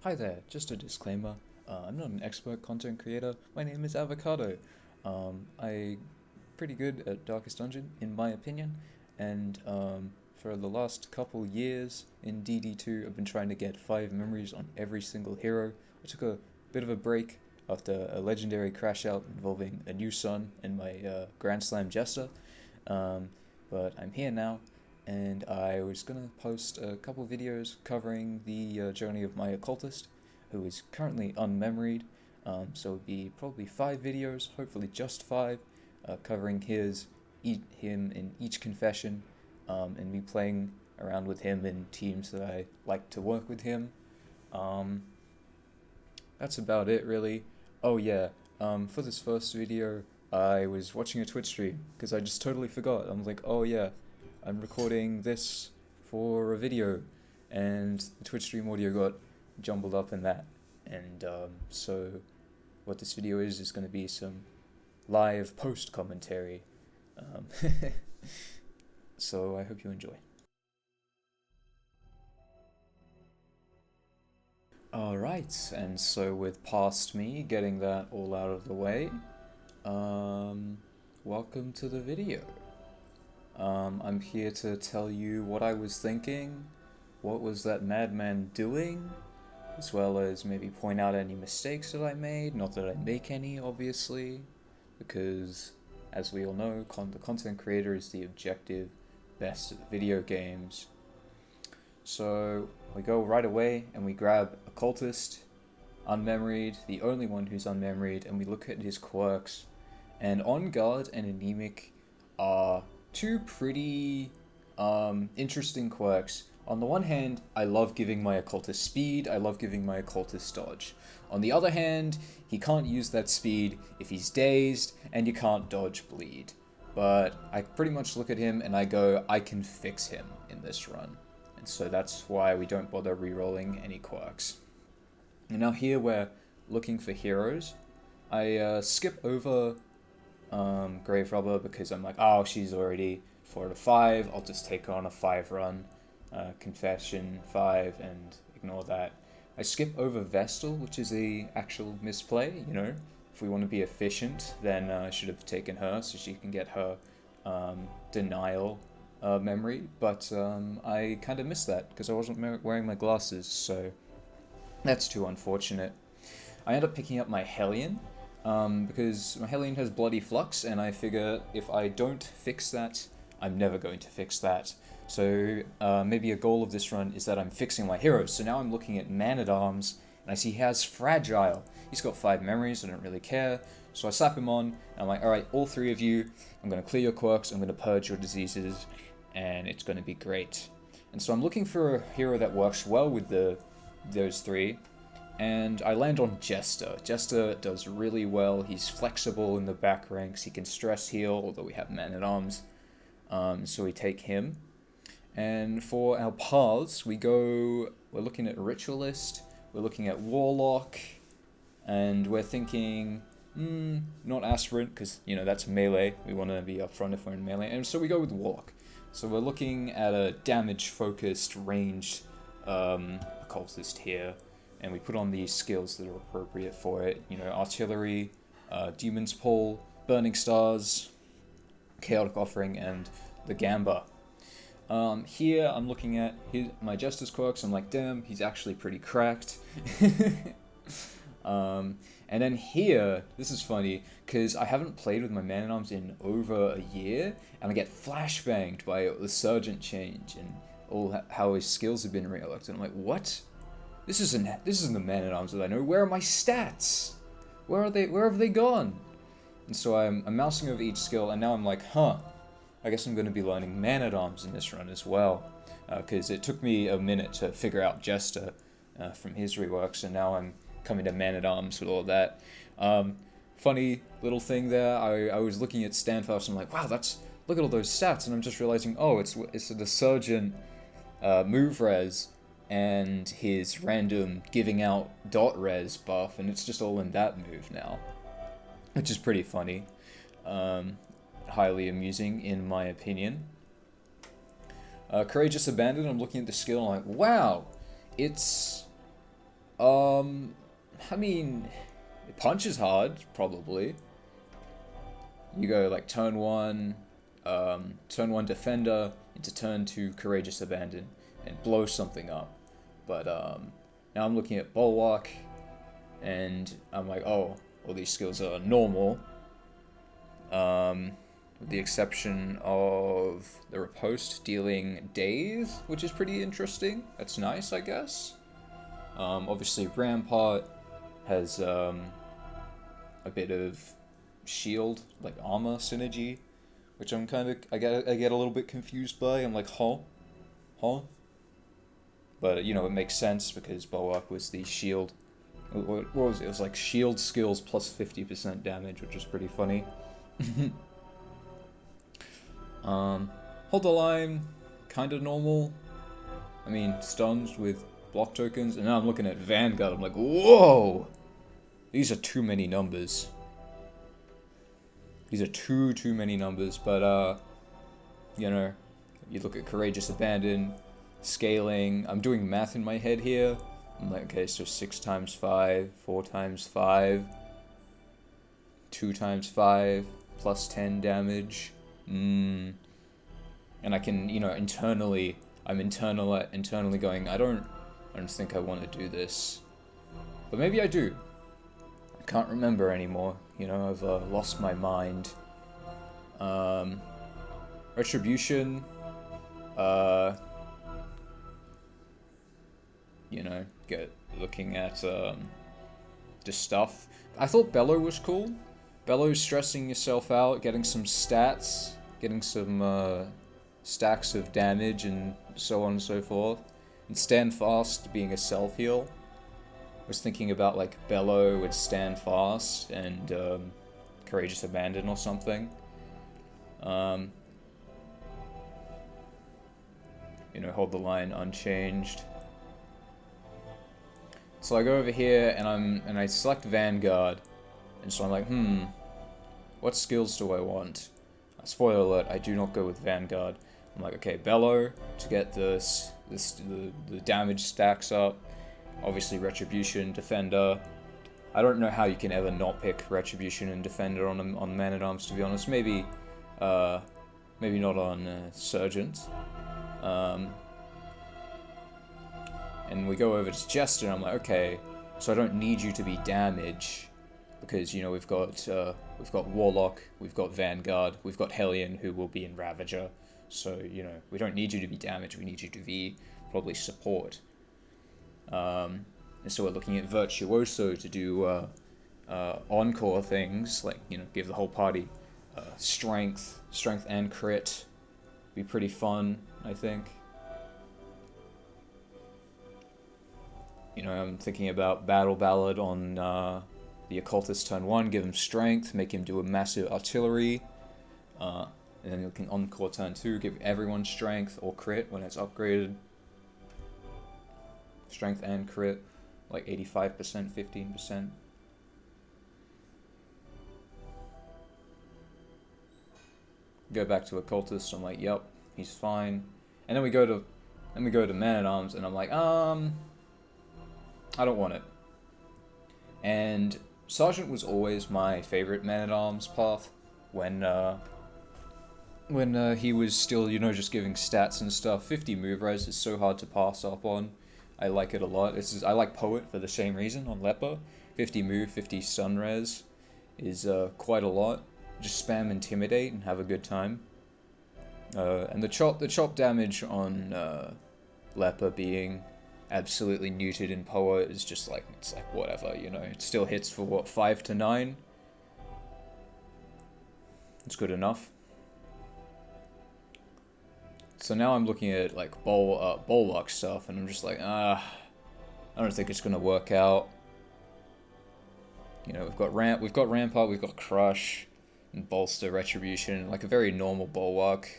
Hi there, just a disclaimer. I'm not an expert content creator. My name is Avocado. I'm pretty good at Darkest Dungeon, in my opinion, and for the last couple years in DD2, I've been trying to get 5 memories on every single hero. I took a bit of a break after a legendary crash out involving a new son and my Grand Slam Jester, um, but I'm here now, and I was gonna post a couple videos covering the journey of my occultist, who is currently unmemoried. So it'd be probably 5 videos, hopefully just 5, covering him in each confession, and me playing around with him in teams that I like to work with him. Um, that's about it, really. Oh yeah, for this first video, I was watching a Twitch stream because I just totally forgot. I'm like, oh yeah, I'm recording this for a video, and the Twitch stream audio got jumbled up in that. And so, what this video is going to be some live post commentary. Um, so I hope you enjoy. Alright, and so with past me getting that all out of the way, um, welcome to the video. I'm here to tell you what I was thinking, what was that madman doing, as well as maybe point out any mistakes that I made. Not that I make any, obviously, because as we all know, the content creator is the objective best at video games. So we go right away and we grab Occultist, unmemoried, the only one who's unmemoried, and we look at his quirks. And On Guard and Anemic are two pretty interesting quirks. On the one hand, I love giving my occultist speed, I love giving my occultist dodge. On the other hand, he can't use that speed if he's dazed, and you can't dodge bleed. But I pretty much look at him and I go, I can fix him in this run. And so that's why we don't bother re-rolling any quirks. And now here we're looking for heroes. I skip over Grave Robber because I'm like, oh, she's already 4 to 5. I'll just take her on a 5 run. Confession 5 and ignore that. I skip over Vestal, which is a actual misplay. You know, if we want to be efficient, then I should have taken her so she can get her denial memory. But I kind of missed that because I wasn't wearing my glasses, so that's too unfortunate. I end up picking up my Hellion, because my Hellion has Bloody Flux, and I figure if I don't fix that, I'm never going to fix that. So maybe a goal of this run is that I'm fixing my heroes. So now I'm looking at Man-at-Arms, and I see he has Fragile. He's got 5 memories, I don't really care. So I slap him on, and I'm like, alright, all 3 of you, I'm going to clear your quirks, I'm going to purge your diseases, and it's going to be great. And so I'm looking for a hero that works well with those 3, and I land on Jester. Jester does really well. He's flexible in the back ranks. He can stress heal, although we have Man-at-Arms. So we take him. And for our paths, we're looking at Ritualist, we're looking at Warlock, and we're thinking, not Aspirant, because, you know, that's melee. We want to be upfront if we're in melee. And so we go with Warlock. So we're looking at a damage-focused, ranged occultist here, and we put on the skills that are appropriate for it. You know, Artillery, Demon's Pull, Burning Stars, Chaotic Offering, and the Gamba. Here I'm looking at my Jester's quirks. I'm like, damn, he's actually pretty cracked. And then here, this is funny, because I haven't played with my Man-at-Arms in over a year, and I get flashbanged by the Sergeant change and all how his skills have been reworked. And I'm like, what? This isn't the Man-at-Arms that I know. Where are my stats? Where are they? Where have they gone? And so I'm mousing over each skill, and now I'm like, huh, I guess I'm going to be learning Man-at-Arms in this run as well, because it took me a minute to figure out Jester from his reworks, and now I'm coming to Man-at-Arms with all that. Funny little thing there, I was looking at Standfast, and I'm like, wow, look at all those stats, and I'm just realizing, oh, it's the Surgeon move res and his random giving out dot res buff, and it's just all in that move now, which is pretty funny. Highly amusing in my opinion. Courageous Abandon, I'm looking at the skill and I'm like, wow, it's I mean, it punches hard, probably. You go like turn one defender into turn two courageous abandon and blow something up. But now I'm looking at bulwark, and I'm like, oh, all these skills are normal. With the exception of the riposte dealing daze, which is pretty interesting. That's nice, I guess. Obviously, Rampart has a bit of shield, like armor synergy, which I get a little bit confused by. I'm like, huh? But you know, it makes sense because Bulwark was the shield. What was it? It was like shield skills plus 50% damage, which is pretty funny. Hold the line, kind of normal. I mean, stuns with block tokens, and now I'm looking at Vanguard. I'm like, whoa! These are too many numbers. These are too many numbers, but you know, you look at Courageous Abandon, scaling. I'm doing math in my head here. I'm like, okay, so 6 times 5, 4 times 5, 2 times 5, plus 10 damage. And I can, you know, internally going, I don't think I want to do this, but maybe I do. I can't remember anymore. You know, I've lost my mind. Retribution. You know, looking at just stuff. I thought Bellow was cool. Bellow's stressing yourself out, getting some stats, getting some stacks of damage, and so on and so forth. And Stand Fast being a self heal. I was thinking about like Bellow would Stand Fast and Courageous Abandon or something. You know, hold the line unchanged. So I go over here and I select Vanguard, and so I'm like, what skills do I want? Spoiler alert, I do not go with Vanguard. I'm like, okay, Bellow to get the damage stacks up. Obviously Retribution, Defender. I don't know how you can ever not pick Retribution and Defender on Man-at-Arms, to be honest. Maybe not on Sergeant. And we go over to Jester, and I'm like, okay, so I don't need you to be damage, because, you know, we've got Warlock, we've got Vanguard, we've got Hellion, who will be in Ravager, so, you know, we don't need you to be damage, we need you to be probably support. And so we're looking at Virtuoso to do encore things, like, you know, give the whole party strength and crit. Be pretty fun, I think. You know, I'm thinking about Battle Ballad on the Occultist turn 1, give him strength, make him do a massive artillery. And then looking Encore turn 2, give everyone strength or crit when it's upgraded. Strength and crit, like 85%, 15%. Go back to Occultist, I'm like, yep, he's fine. And then we go to Man-at-Arms, and I'm like, I don't want it. And Sergeant was always my favorite Man-at-Arms path when he was still, you know, just giving stats and stuff. 50 move res is so hard to pass up on. I like it a lot. I like Poet for the same reason on Leper. 50 move, 50 stun res is quite a lot. Just spam Intimidate and have a good time. And the chop damage on Leper being absolutely neutered in Poet is just like, it's like whatever, you know. It still hits for what, 5 to 9? It's good enough. So now I'm looking at like Bulwark stuff, and I'm just like, I don't think it's gonna work out. You know, we've got Rampart, we've got Crush, and Bolster, Retribution, like a very normal Bulwark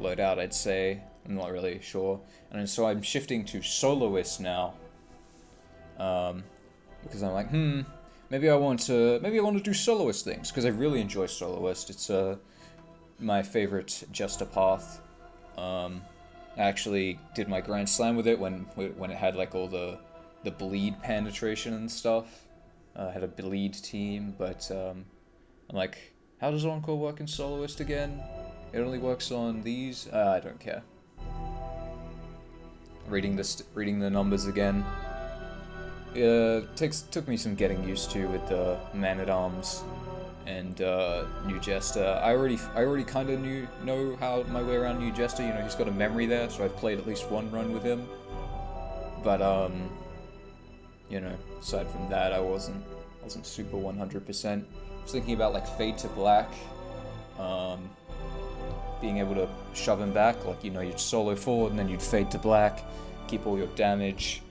loadout, I'd say. I'm not really sure. And so I'm shifting to Soloist now. Because I'm like, maybe I want to do Soloist things, because I really enjoy Soloist. It's my favorite Jester path. I actually did my Grand Slam with it when it had like all the the bleed penetration and stuff. I had a bleed team, but I'm like, how does Encore work in Soloist again? It only works on these? I don't care. Reading the numbers again. Took me some getting used to with the Man-at-Arms and New Jester. I already kind of know how my way around New Jester. You know, he's got a memory there, so I've played at least one run with him. But you know, aside from that, I wasn't super 100%. I was thinking about like Fade to Black, being able to shove him back, like, you know, you'd solo forward and then you'd Fade to Black, keep all your damage.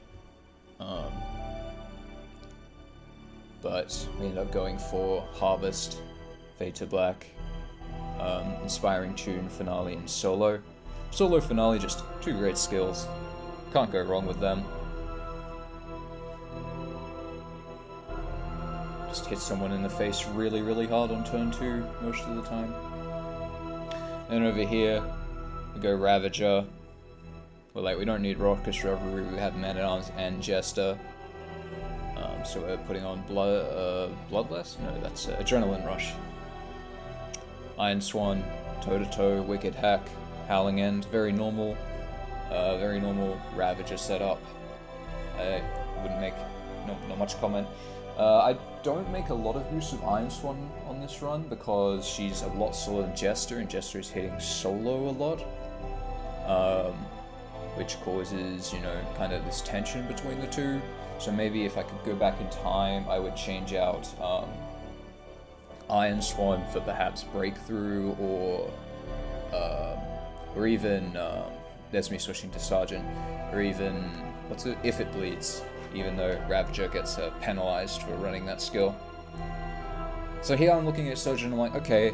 But we ended up going for Harvest, Fade to Black, Inspiring Tune, Finale, and Solo. Solo, Finale, just two great skills. Can't go wrong with them. Just hit someone in the face really, really hard on turn 2 most of the time. And over here, we go Ravager. We're like, we don't need Raucous Revelry, we have Man-at-Arms and Jester. So we're putting on Bloodless? No, that's Adrenaline Rush. Iron Swan, Toe to Toe, Wicked Hack, Howling End, very normal Ravager setup. I wouldn't make not much comment. I don't make a lot of use of Iron Swan on this run because she's a lot slower than Jester, and Jester is hitting solo a lot, which causes, you know, kind of this tension between the two. So maybe if I could go back in time, I would change out Iron Swan for perhaps Breakthrough, or even there's me switching to Sergeant, or even If It Bleeds, even though Ravager gets penalized for running that skill. So here I'm looking at Sergeant, I'm like, okay,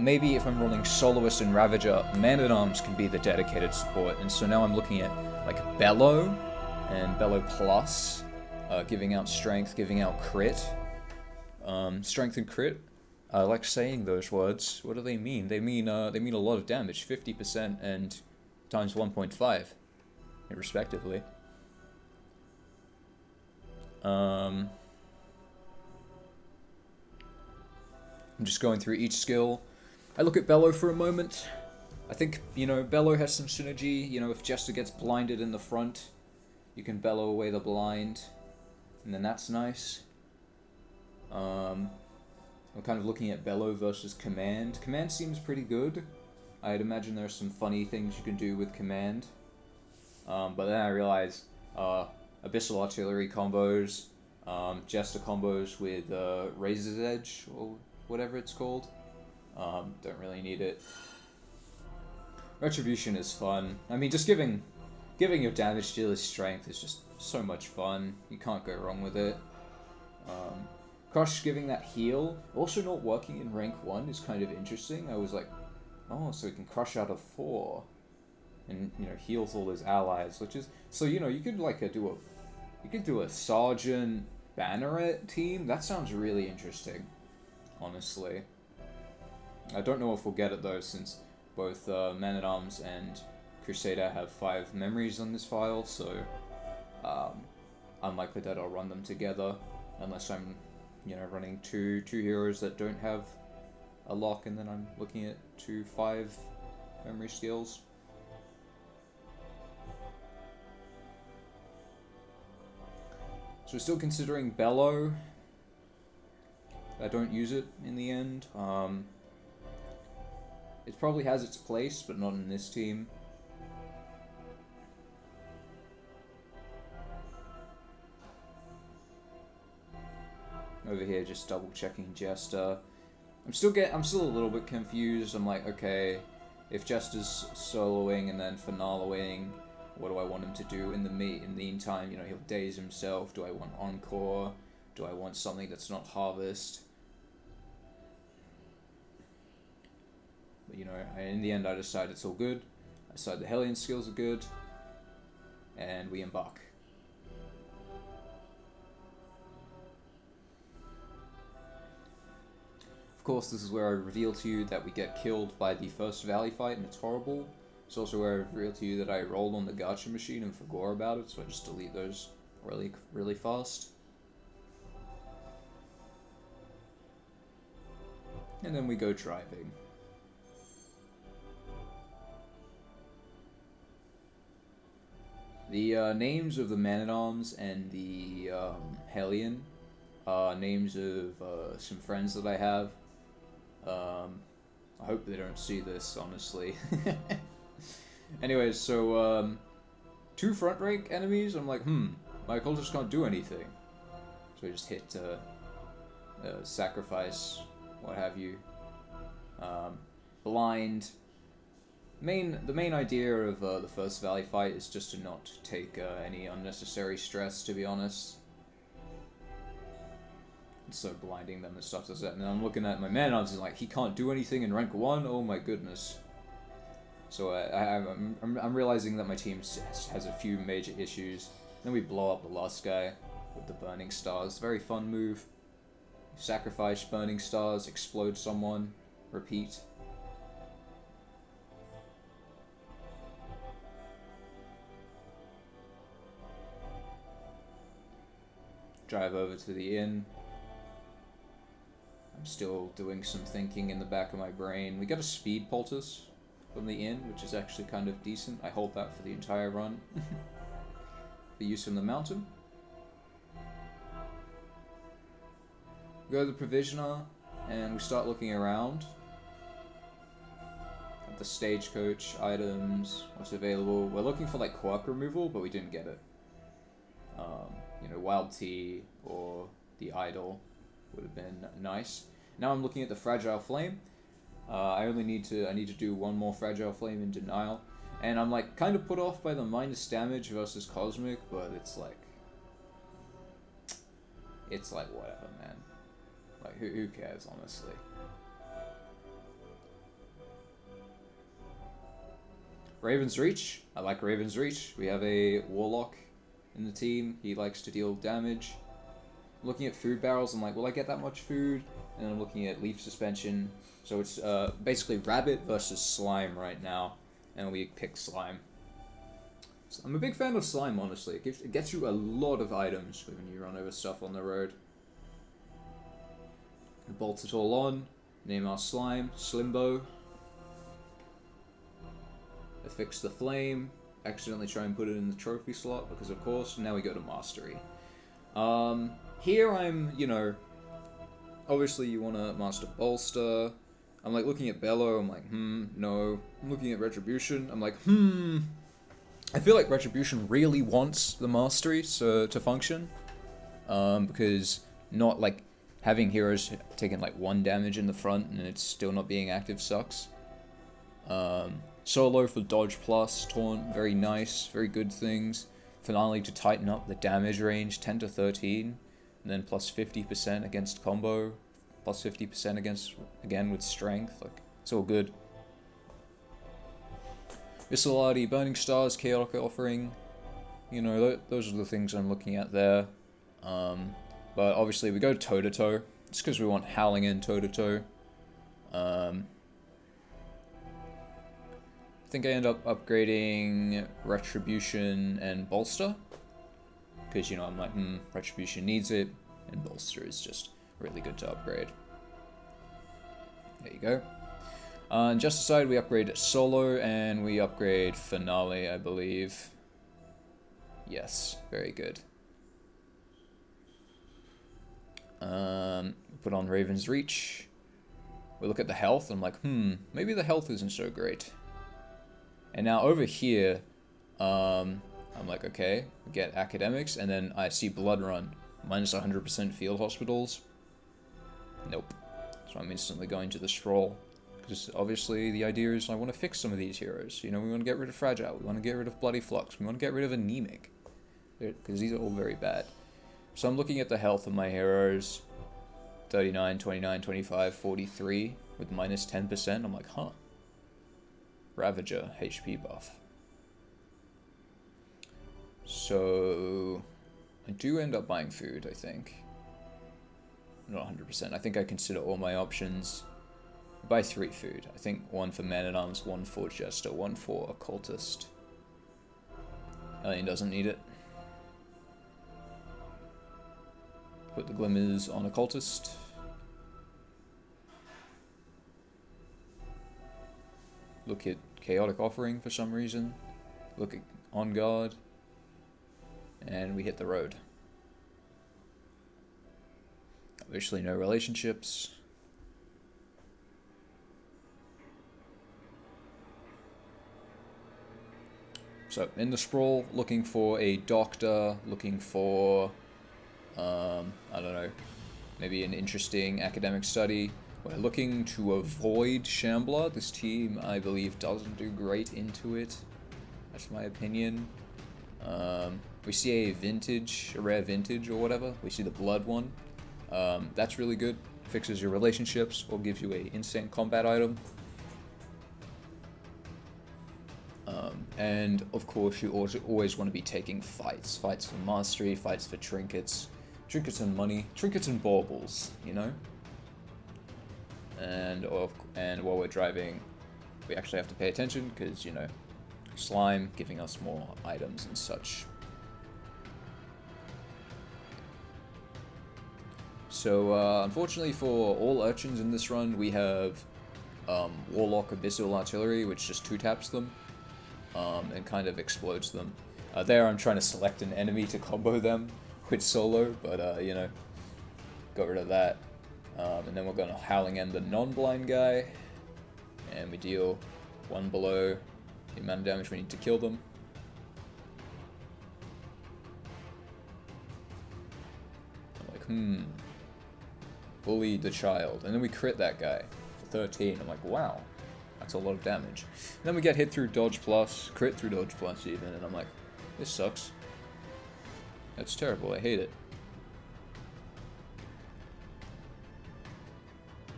maybe if I'm running Soloist and Ravager, Man-at-Arms can be the dedicated support, and so now I'm looking at like Bellow and Bellow Plus, giving out Strength, giving out Crit. Strength and Crit, I like saying those words. What do they mean? They mean a lot of damage, 50% and times 1.5, respectively. I'm just going through each skill. I look at Bellow for a moment. I think, you know, Bellow has some synergy. You know, if Jester gets blinded in the front, you can Bellow away the blind, and then that's nice. I'm kind of looking at Bellow versus Command. Command seems pretty good. I'd imagine there's some funny things you can do with Command. But then I realize Abyssal Artillery combos, Jester combos with Razor's Edge, or whatever it's called. Don't really need it. Retribution is fun. I mean, just giving your damage dealer's strength is just so much fun. You can't go wrong with it. Crush giving that heal, also not working in rank 1 is kind of interesting. I was like, oh, so he can crush out of 4, and, you know, heals all his allies, which is, so, you know, you could like do a Sergeant Banneret team. That sounds really interesting, honestly. I don't know if we'll get it though, since both Man-at-Arms and Crusader have 5 memories on this file, so unlikely that I'll run them together unless I'm, you know, running two heroes that don't have a lock, and then I'm looking at 2 5 memory skills. So we're still considering Bellow. I don't use it in the end. It probably has its place, but not in this team. Over here, just double checking Jester. I'm still a little bit confused. I'm like, okay, if Jester's soloing and then finaloing, what do I want him to do in the meantime? You know, he'll daze himself. Do I want Encore? Do I want something that's not Harvest? But, you know, in the end, I decide it's all good. I decide the Hellion skills are good, and we embark. Of course, this is where I reveal to you that we get killed by the first Valley fight, and it's horrible. It's also where I reveal to you that I rolled on the gacha machine and forgot about it, so I just delete those really fast. And then we go driving. The names of the Man-at-Arms and the Hellion are names of some friends that I have. I hope they don't see this, honestly. Anyways, so two front rank enemies, I'm like, my cultists can't do anything. So I just hit sacrifice, what have you. Blind. The main idea of the first Valley fight is just to not take any unnecessary stress, to be honest. So blinding them and stuff does that. And I'm looking at my Man-at-Arms and like, he can't do anything in rank 1? Oh my goodness. So I'm realizing that my team has a few major issues. Then we blow up the last guy with the Burning Stars. Very fun move. Sacrifice Burning Stars, explode someone, repeat. Drive over to the inn. I'm still doing some thinking in the back of my brain. We got a speed poultice from the inn, which is actually kind of decent. I hold that for the entire run. The use from the mountain. We go to the provisioner, and we start looking around at the stagecoach items, what's available. We're looking for like quirk removal, but we didn't get it. You know, wild tea or the idol would have been nice. Now I'm looking at the fragile flame. I need to do one more fragile flame in denial, and I'm like kind of put off by the minus damage versus cosmic, but it's like whatever, man. Like who cares, honestly. Raven's Reach. I like Raven's Reach. We have a warlock in the team. He likes to deal damage. Looking at food barrels, I'm like, will I get that much food? And I'm looking at leaf suspension. So it's basically rabbit versus slime right now, and we pick slime. So I'm a big fan of slime, honestly. It gets you a lot of items when you run over stuff on the road. We bolt it all on. Name our slime Slimbo. Affix the flame. Accidentally try and put it in the trophy slot because, of course, now we go to mastery. Here I'm, you know, obviously you want to master bolster. I'm like looking at Bellow, I'm like, no. I'm looking at Retribution, I'm like, I feel like Retribution really wants the mastery to function. Because not like having heroes taking like 1 damage in the front and it's still not being active sucks. Solo for dodge plus, taunt, very nice, very good things. Finale to tighten up the damage range, 10 to 13. And then plus 50% against combo, plus 50% against, again, with strength. Like, it's all good. Viscelarity, Burning Stars, Chaotic Offering. You know, those are the things I'm looking at there. But obviously we go toe-to-toe. Just because we want Howling in toe-to-toe. I think I end up upgrading Retribution and Bolster. Because, you know, I'm like, Retribution needs it, and Bolster is just really good to upgrade. There you go. On Justicide, we upgrade Solo, and we upgrade Finale, I believe. Yes, very good. Put on Raven's Reach. We look at the health, and I'm like, maybe the health isn't so great. And now over here, I'm like, okay, we get academics, and then I see Blood Run, minus 100% field hospitals. Nope. So I'm instantly going to the Stroll, because obviously the idea is I want to fix some of these heroes. You know, we want to get rid of Fragile, we want to get rid of Bloody Flux, we want to get rid of Anemic, because these are all very bad. So I'm looking at the health of my heroes, 39, 29, 25, 43, with minus 10%. I'm like, huh. Ravager, HP buff. So I do end up buying food, I think. Not 100%. I think I consider all my options. I buy 3 food. I think 1 for Man-at-Arms, 1 for Jester, 1 for Occultist. Alien doesn't need it. Put the glimmers on occultist. Look at chaotic offering for some reason. Look at on guard. And we hit the road. Obviously no relationships. So in the sprawl, looking for a doctor, looking for, I don't know, maybe an interesting academic study. We're looking to avoid Shambler. This team, I believe, doesn't do great into it. That's my opinion. We see a rare vintage or whatever. We see the blood one. That's really good. Fixes your relationships or gives you a instant combat item. And of course, you always want to be taking fights. Fights for mastery, fights for trinkets. Trinkets and money. Trinkets and baubles, you know? And while we're driving, we actually have to pay attention because, you know, slime giving us more items and such. So, unfortunately for all urchins in this run, we have Warlock Abyssal Artillery, which just 2-taps them and kind of explodes them. There I'm trying to select an enemy to combo them with solo, but, you know, got rid of that. And then we're going to Howling End the non-blind guy, and we deal 1 below the amount of damage we need to kill them. I'm like, bully the child. And then we crit that guy for 13. I'm like, wow, that's a lot of damage. And then we get hit through dodge plus, crit through dodge plus even, and I'm like, this sucks. That's terrible, I hate it.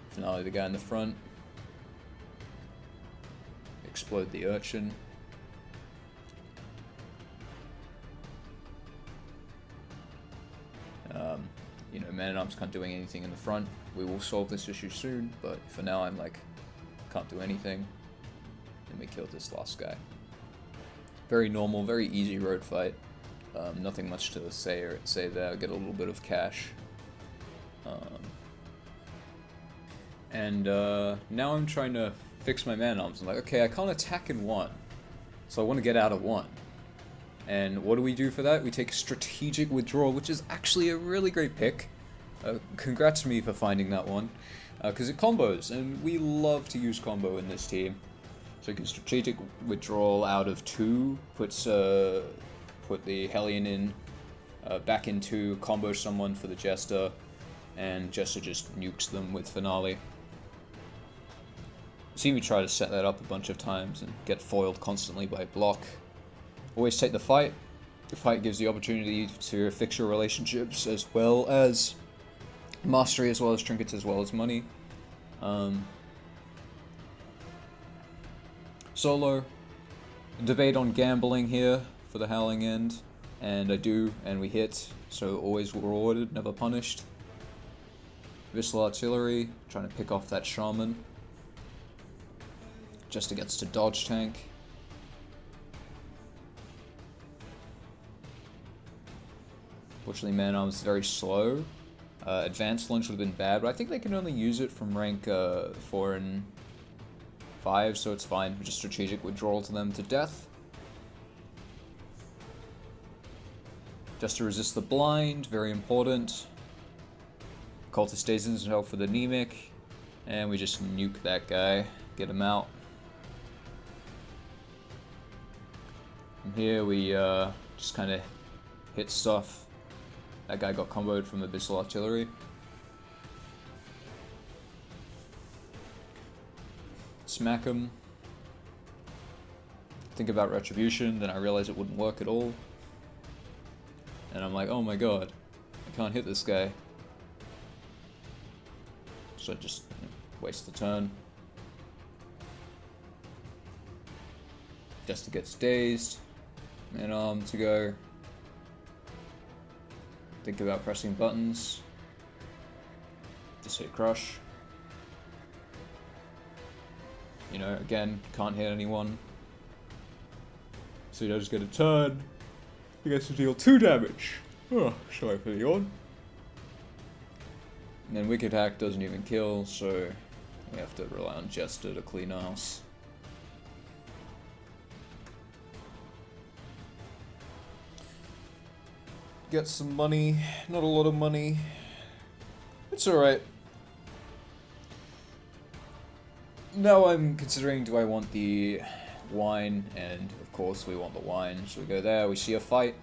Finale the guy in the front. Explode the urchin. You know, Man-at-Arms can't do anything in the front. We will solve this issue soon, but for now I'm like, can't do anything. And we killed this last guy. Very normal, very easy road fight. Nothing much to say there. Get a little bit of cash. Now I'm trying to fix my Man-at-Arms. I'm like, okay, I can't attack in 1. So I want to get out of 1. And what do we do for that? We take Strategic Withdrawal, which is actually a really great pick. Congrats to me for finding that one. Because it combos, and we love to use combo in this team. So you can Strategic Withdrawal out of 2, put the Hellion in, back into, combo someone for the Jester, and Jester just nukes them with Finale. See me try to set that up a bunch of times and get foiled constantly by block. Always take the fight. The fight gives the opportunity to fix your relationships as well as mastery, as well as trinkets, as well as money. Solo. Debate on gambling here for the Howling End. And I do, and we hit. So always rewarded, never punished. Abyssal Artillery, trying to pick off that Shaman. Jester gets to dodge tank. Unfortunately, Man-at-Arms is very slow. Advanced Lunge would have been bad, but I think they can only use it from rank 4 and 5, so it's fine. Just Strategic Withdrawal to them to death. Just to resist the blind, very important. Cultist stays in himself for the Anemic, and we just nuke that guy, get him out. From here we just kind of hit stuff. That guy got comboed from Abyssal Artillery. Smack him. Think about Retribution, then I realized it wouldn't work at all. And I'm like, oh my god, I can't hit this guy. So just waste the turn. Jester gets dazed. Man-arm to go. Think about pressing buttons. Just hit crush. You know, again, can't hit anyone. So you just get a turn. He gets to deal 2 damage. Oh, sorry for the yawn. And Wicked Hack doesn't even kill, so we have to rely on Jester to clean house. Get some money, not a lot of money. It's alright. Now I'm considering, do I want the wine? And of course we want the wine. So we go there, we see a fight,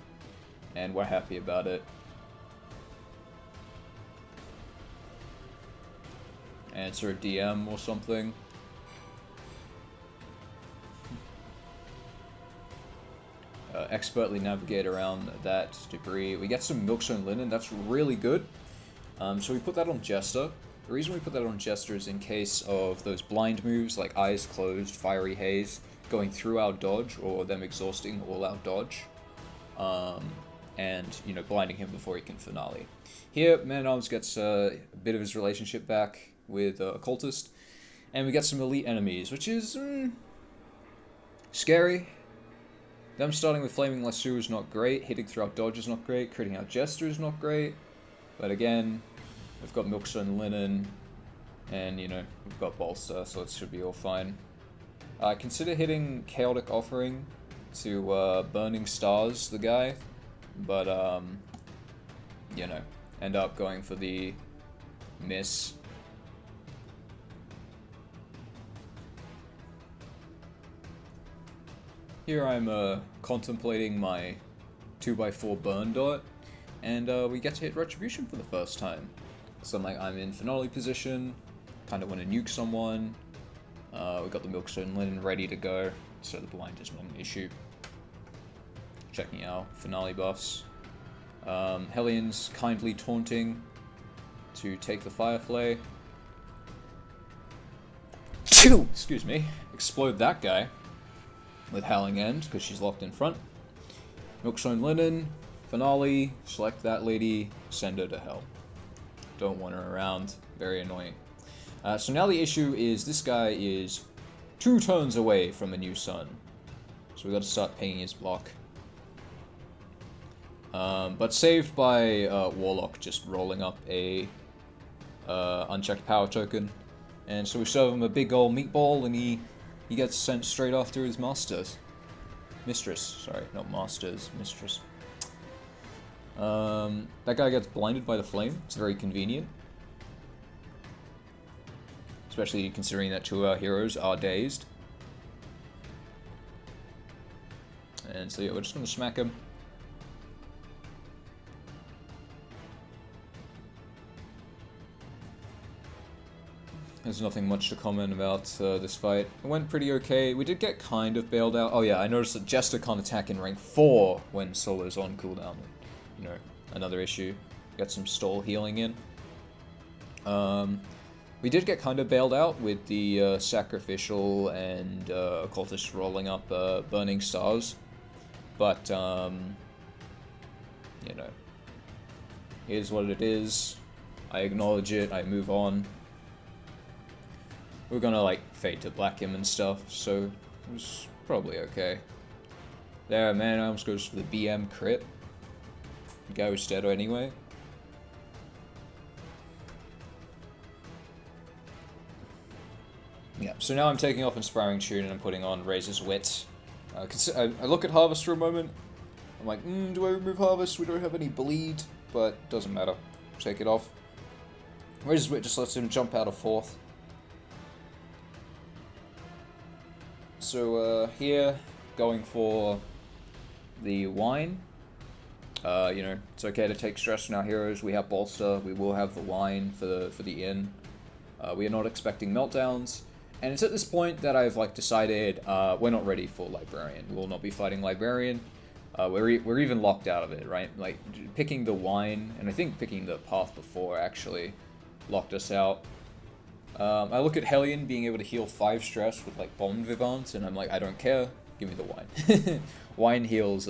and we're happy about it. Answer a DM or something. Expertly navigate around that debris. We get some Milkstone Linen, that's really good. So we put that on Jester. The reason we put that on Jester is in case of those blind moves like Eyes Closed, Fiery Haze, going through our dodge, or them exhausting all our dodge. And, you know, blinding him before he can finale. Here, Man-at-Arms gets a bit of his relationship back with Occultist. And we get some elite enemies, which is scary. Them starting with Flaming Lasso is not great, hitting through our dodge is not great, critting our Jester is not great. But again, we've got Milkstone Linen, and, you know, we've got Bolster, so it should be all fine. Consider hitting Chaotic Offering to Burning Stars the guy, but, you know, end up going for the miss. Here I'm contemplating my 2x4 burn dot, and we get to hit Retribution for the first time. So I'm in finale position, kind of want to nuke someone. We got the Milkstone Linen ready to go, so the blind is not an issue. Checking our finale buffs. Hellions kindly taunting to take the Fireflay. Excuse me. Explode that guy with Howling End, because she's locked in front. Milkstone Linen, finale, select that lady, send her to hell. Don't want her around, very annoying. So now the issue is this guy is 2 turns away from a new sun. So we got to start pinging his block. But saved by Warlock just rolling up a unchecked power token. And so we serve him a big old meatball, and he gets sent straight after his mistress. Sorry, not masters, mistress. That guy gets blinded by the flame. It's very convenient. Especially considering that 2 of our heroes are dazed. And so yeah, we're just going to smack him. There's nothing much to comment about this fight. It went pretty okay. We did get kind of bailed out. Oh yeah, I noticed that Jester can't attack in rank 4 when Solo's on cooldown. You know, another issue. Got some stall healing in. We did get kind of bailed out with the Sacrificial and Occultist rolling up Burning Stars. But, you know, here's what it is. I acknowledge it, I move on. We're gonna, like, fade to black him and stuff, so it was probably okay. There, Man-at-Arms goes for the BM crit. The guy was dead anyway. Yeah, so now I'm taking off Inspiring Tune and I'm putting on Razor's Wit. I look at Harvest for a moment. I'm like, do I remove Harvest? We don't have any bleed, but doesn't matter. Take it off. Razor's Wit just lets him jump out of 4th. So here, going for the wine. You know, it's okay to take stress from our heroes. We have Bolster. We will have the wine for the inn. We are not expecting meltdowns. And it's at this point that I've like decided we're not ready for Librarian. We will not be fighting Librarian. We're even locked out of it, right? Like picking the wine, and I think picking the path before actually locked us out. I look at Hellion being able to heal 5 stress with like Bomb Vivant, and I'm like, I don't care. Give me the wine. Wine heals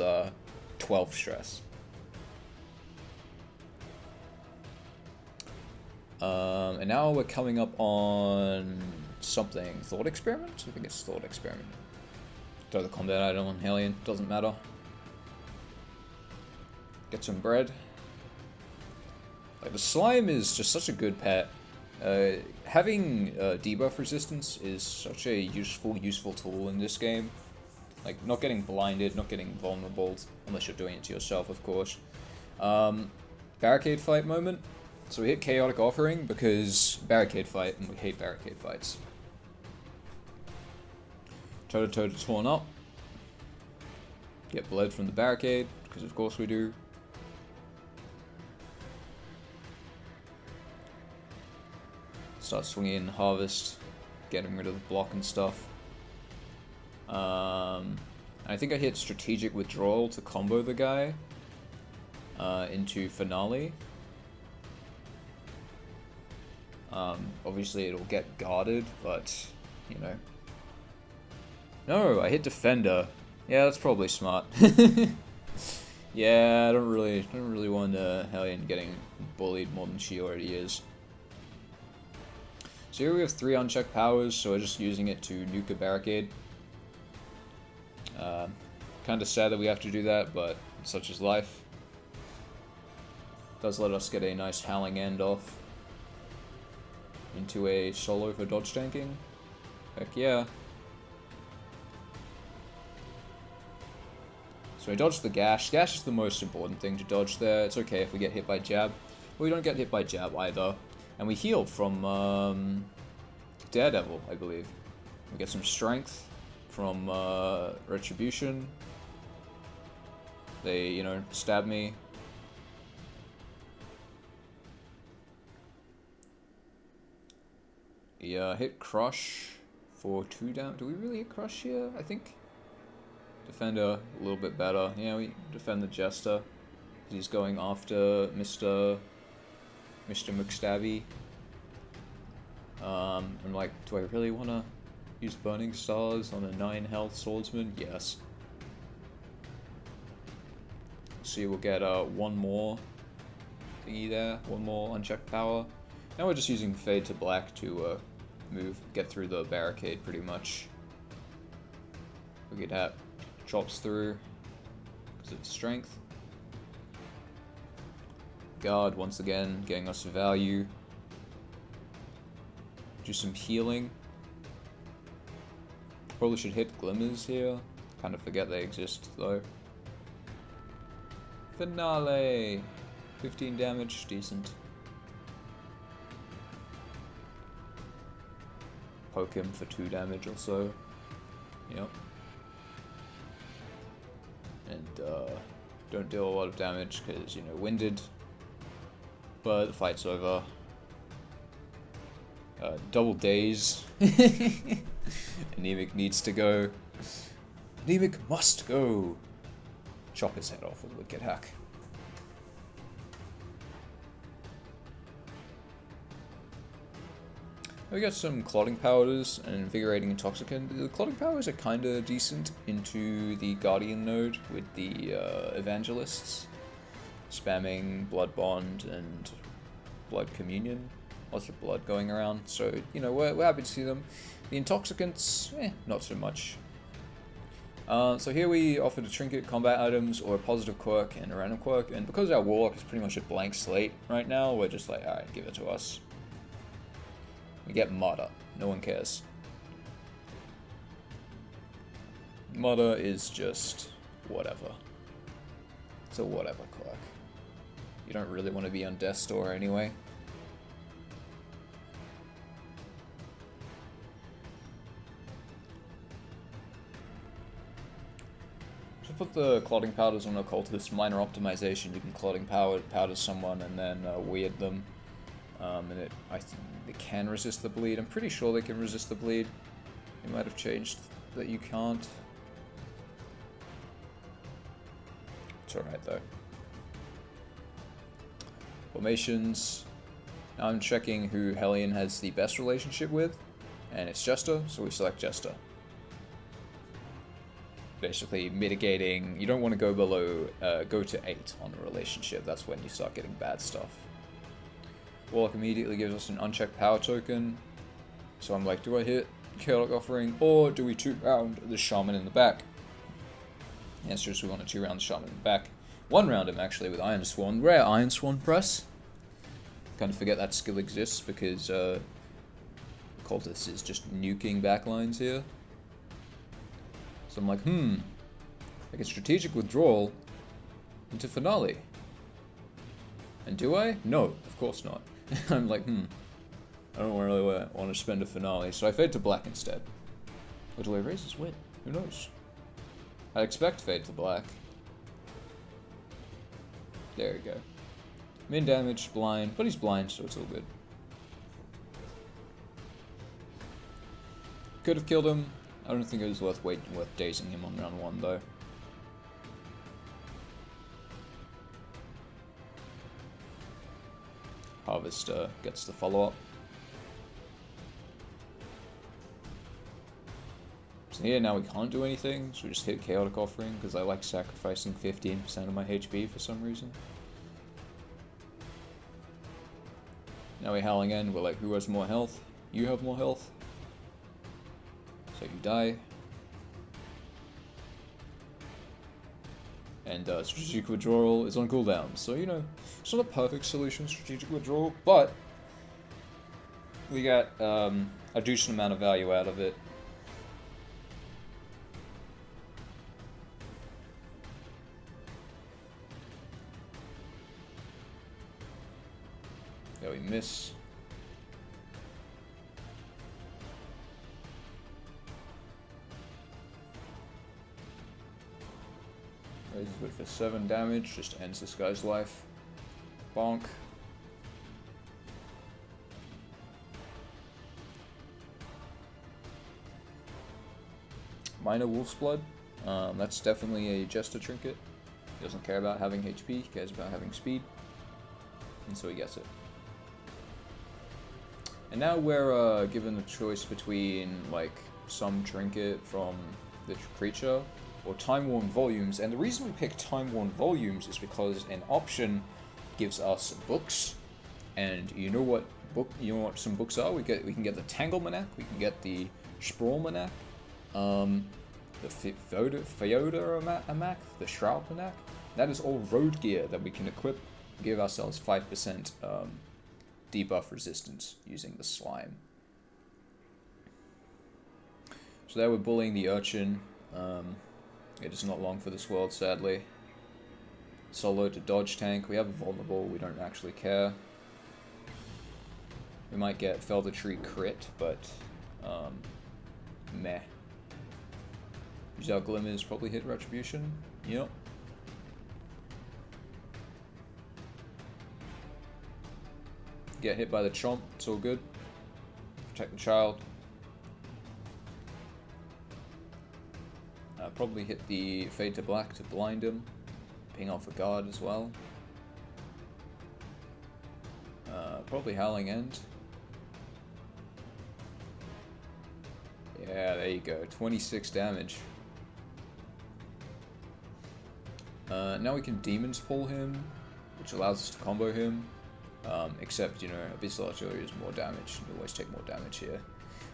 12 stress. And now we're coming up on something. Thought Experiment? I think it's Thought Experiment. Throw the combat item on Hellion, doesn't matter. Get some bread. Like, the slime is just such a good pet. Having debuff resistance is such a useful tool in this game. Like, not getting blinded, not getting vulnerable, unless you're doing it to yourself, of course. Barricade fight moment. So we hit Chaotic Offering because barricade fight, and we hate barricade fights. Toe-to-toe to torn up. Get bled from the barricade, because of course we do. Start swinging in Harvest, getting rid of the block and stuff. I think I hit Strategic Withdrawal to combo the guy into Finale. Obviously it'll get guarded, but, you know. No, I hit Defender. Yeah, that's probably smart. Yeah, I don't really want Hellion getting bullied more than she already is. So here we have 3 unchecked powers, so we're just using it to nuke a barricade. Kind of sad that we have to do that, but such is life. Does let us get a nice Howling End off into a solo for dodge tanking. Heck yeah. So I dodged the Gash. Gash is the most important thing to dodge there. It's okay if we get hit by Jab. But we don't get hit by Jab either. And we healed from Daredevil, I believe. We get some strength from Retribution. They, you know, stab me. Yeah, hit Crush for 2 down. Do we really hit Crush here? I think Defender a little bit better. Yeah, we defend the Jester. He's going after Mr. McStabby. I'm like, do I really want to use Burning Stars on a 9 health swordsman? Yes. See, we'll get one more thingy there, one more unchecked power. Now we're just using Fade to Black to get through the barricade pretty much. Look at that. Chops through because of strength. Guard once again, getting us value. Do some healing. Probably should hit Glimmers here. Kind of forget they exist though. Finale! 15 damage, decent. Poke him for 2 damage or so. Yep. And don't deal a lot of damage because, you know, winded. But the fight's over. Double daze. Anemic needs to go. Anemic must go. Chop his head off with a wicked hack. We got some clotting powders and invigorating intoxicant. The clotting powders are kinda decent into the Guardian node with the evangelists. Spamming Blood Bond and Blood Communion. Lots of blood going around, so, you know, we're happy to see them. The intoxicants, not so much. So here we offered a trinket, combat items, or a positive quirk and a random quirk, and because our warlock is pretty much a blank slate right now, we're just like, alright, give it to us. We get Mudder. No one cares. Mudder is just whatever. It's a whatever quirk. You don't really want to be on Death's Door anyway. Put the clotting powders on occultist, minor optimization. You can clotting powder someone and then weird them, and I think they can resist the bleed. I'm pretty sure they can resist the bleed. It might have changed that you can't. It's alright though. Formations. Now I'm checking who Hellion has the best relationship with, and it's Jester, so we select Jester. Basically mitigating, you don't want to go below, go to 8 on a relationship, that's when you start getting bad stuff. Warlock immediately gives us an unchecked power token, so I'm like, do I hit Chaotic Offering, or do we 2-round the Shaman in the back? The answer is we want to 2-round the Shaman in the back. 1-round him actually with Iron Swan, rare Iron Swan press. Kind of forget that skill exists because Cultist is just nuking backlines here. So I'm like, I get strategic withdrawal into Finale. And do I? No, of course not. I'm like, I don't really want to spend a Finale, so I fade to black instead. Or do I raise his win? Who knows? I'd expect fade to black. There we go. Min damage, blind, but he's blind, so it's all good. Could have killed him. I don't think it was worth dazing him on round 1 though. Harvester gets the follow-up. So here now we can't do anything, so we just hit Chaotic Offering, because I like sacrificing 15% of my HP for some reason. Now we're Howling End, we're like, who has more health? You have more health. So you die. And Strategic Withdrawal is on cooldown, so you know, it's not a perfect solution, Strategic Withdrawal, but we got a decent amount of value out of it. Yeah, we miss. Raises it for 7 damage, just ends this guy's life. Bonk. Minor Wolf's Blood. That's definitely a Jester trinket. He doesn't care about having HP, he cares about having speed. And so he gets it. And now we're given the choice between like some trinket from the creature or Time-Worn Volumes, and the reason we pick Time-Worn Volumes is because an option gives us books, and you know what some books are? We can get the Tanglemanac, we can get the Sprawlmanac, the Feodoramac, the Shroudmanac. That is all road gear that we can equip, give ourselves 5% debuff resistance using the slime. So there we're bullying the Urchin. It is not long for this world, sadly. Solo to dodge tank. We have a vulnerable, we don't actually care. We might get Fell the Tree crit, but meh. Use our Glimmers, probably hit Retribution. Yep. Get hit by the Chomp, it's all good. Protect the child. Probably hit the Fade to Black to blind him. Ping off a guard as well. Probably Howling End. Yeah, there you go. 26 damage. Now we can Demon's Pull him, which allows us to combo him. Except, you know, Abyssal Artillery is more damage. You always take more damage here.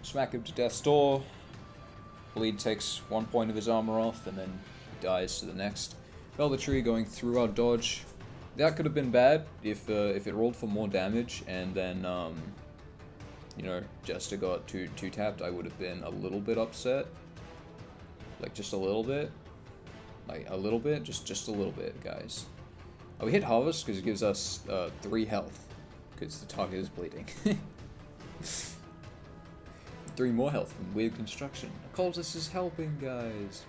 Smack him to Death's Door. Bleed takes 1 point of his armor off, and then he dies to the next. Fell the Tree going through our dodge. That could have been bad if it rolled for more damage, and then, you know, Jester got two tapped. I would have been a little bit upset. Like, just a little bit. Like, a little bit? Just a little bit, guys. Oh, we hit Harvest because it gives us 3 health, because the target is bleeding. 3 more health from Weird Construction. Cultist is helping, guys.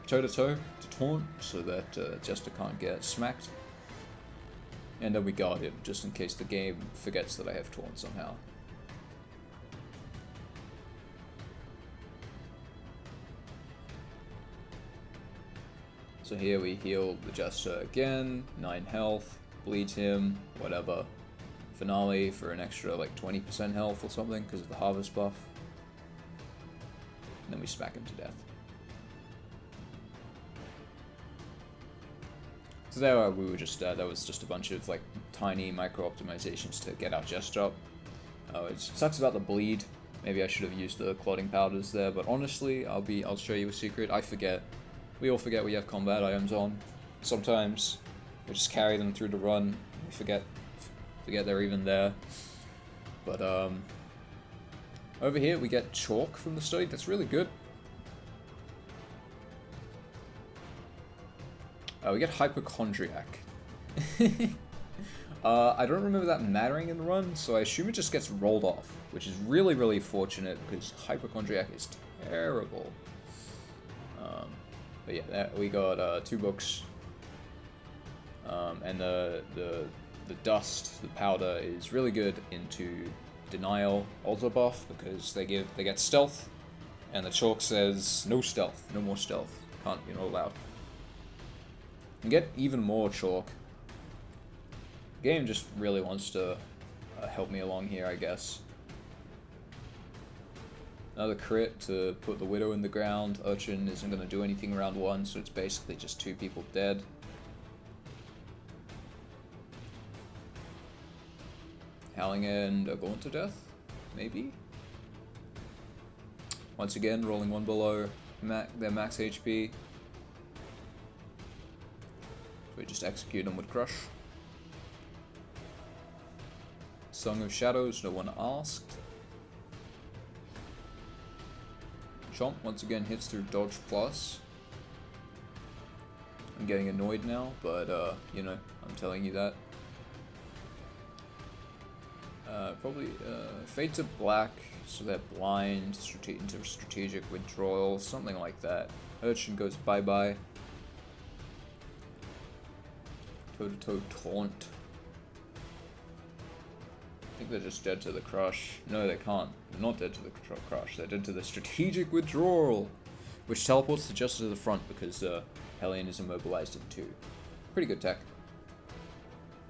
Toe-to-toe to taunt, so that Jester can't get smacked. And then we guard him, just in case the game forgets that I have taunt somehow. So here we heal the Jester again, 9 health, bleeds him, whatever. Finale for an extra like 20% health or something because of the Harvest buff. And then we smack him to death. So there we were just, that was just a bunch of like tiny micro optimizations to get our Jester up. It sucks about the bleed. Maybe I should have used the clotting powders there, but honestly, I'll show you a secret. I forget. We all forget we have combat items on. Sometimes we just carry them through the run. We forget Forget they're even there. But over here we get chalk from the study. That's really good. We get hypochondriac. I don't remember that mattering in the run, so I assume it just gets rolled off, which is really, really fortunate because hypochondriac is terrible. But yeah, we got 2 books, and the dust, the powder, is really good into denial alter buff because they get stealth, and the chalk says no stealth, no more stealth, can't be allowed. And get even more chalk. The game just really wants to help me along here, I guess. Another crit to put the Widow in the ground. Urchin isn't going to do anything round 1, so it's basically just 2 people dead. Howling End are going to death? Maybe? Once again, rolling 1 below their max HP. We just execute them with Crush. Song of Shadows, no one asked. Chomp once again hits through Dodge Plus. I'm getting annoyed now, but you know, I'm telling you that. Probably Fade to Black, so they're blind, into strategic withdrawal, something like that. Urchin goes bye-bye. Toe-to-toe taunt. I think they're just dead to the crush. No, they can't. They're not dead to the crush. They're dead to the strategic withdrawal, which teleports the Jester to the front because Hellion is immobilized in 2. Pretty good tech.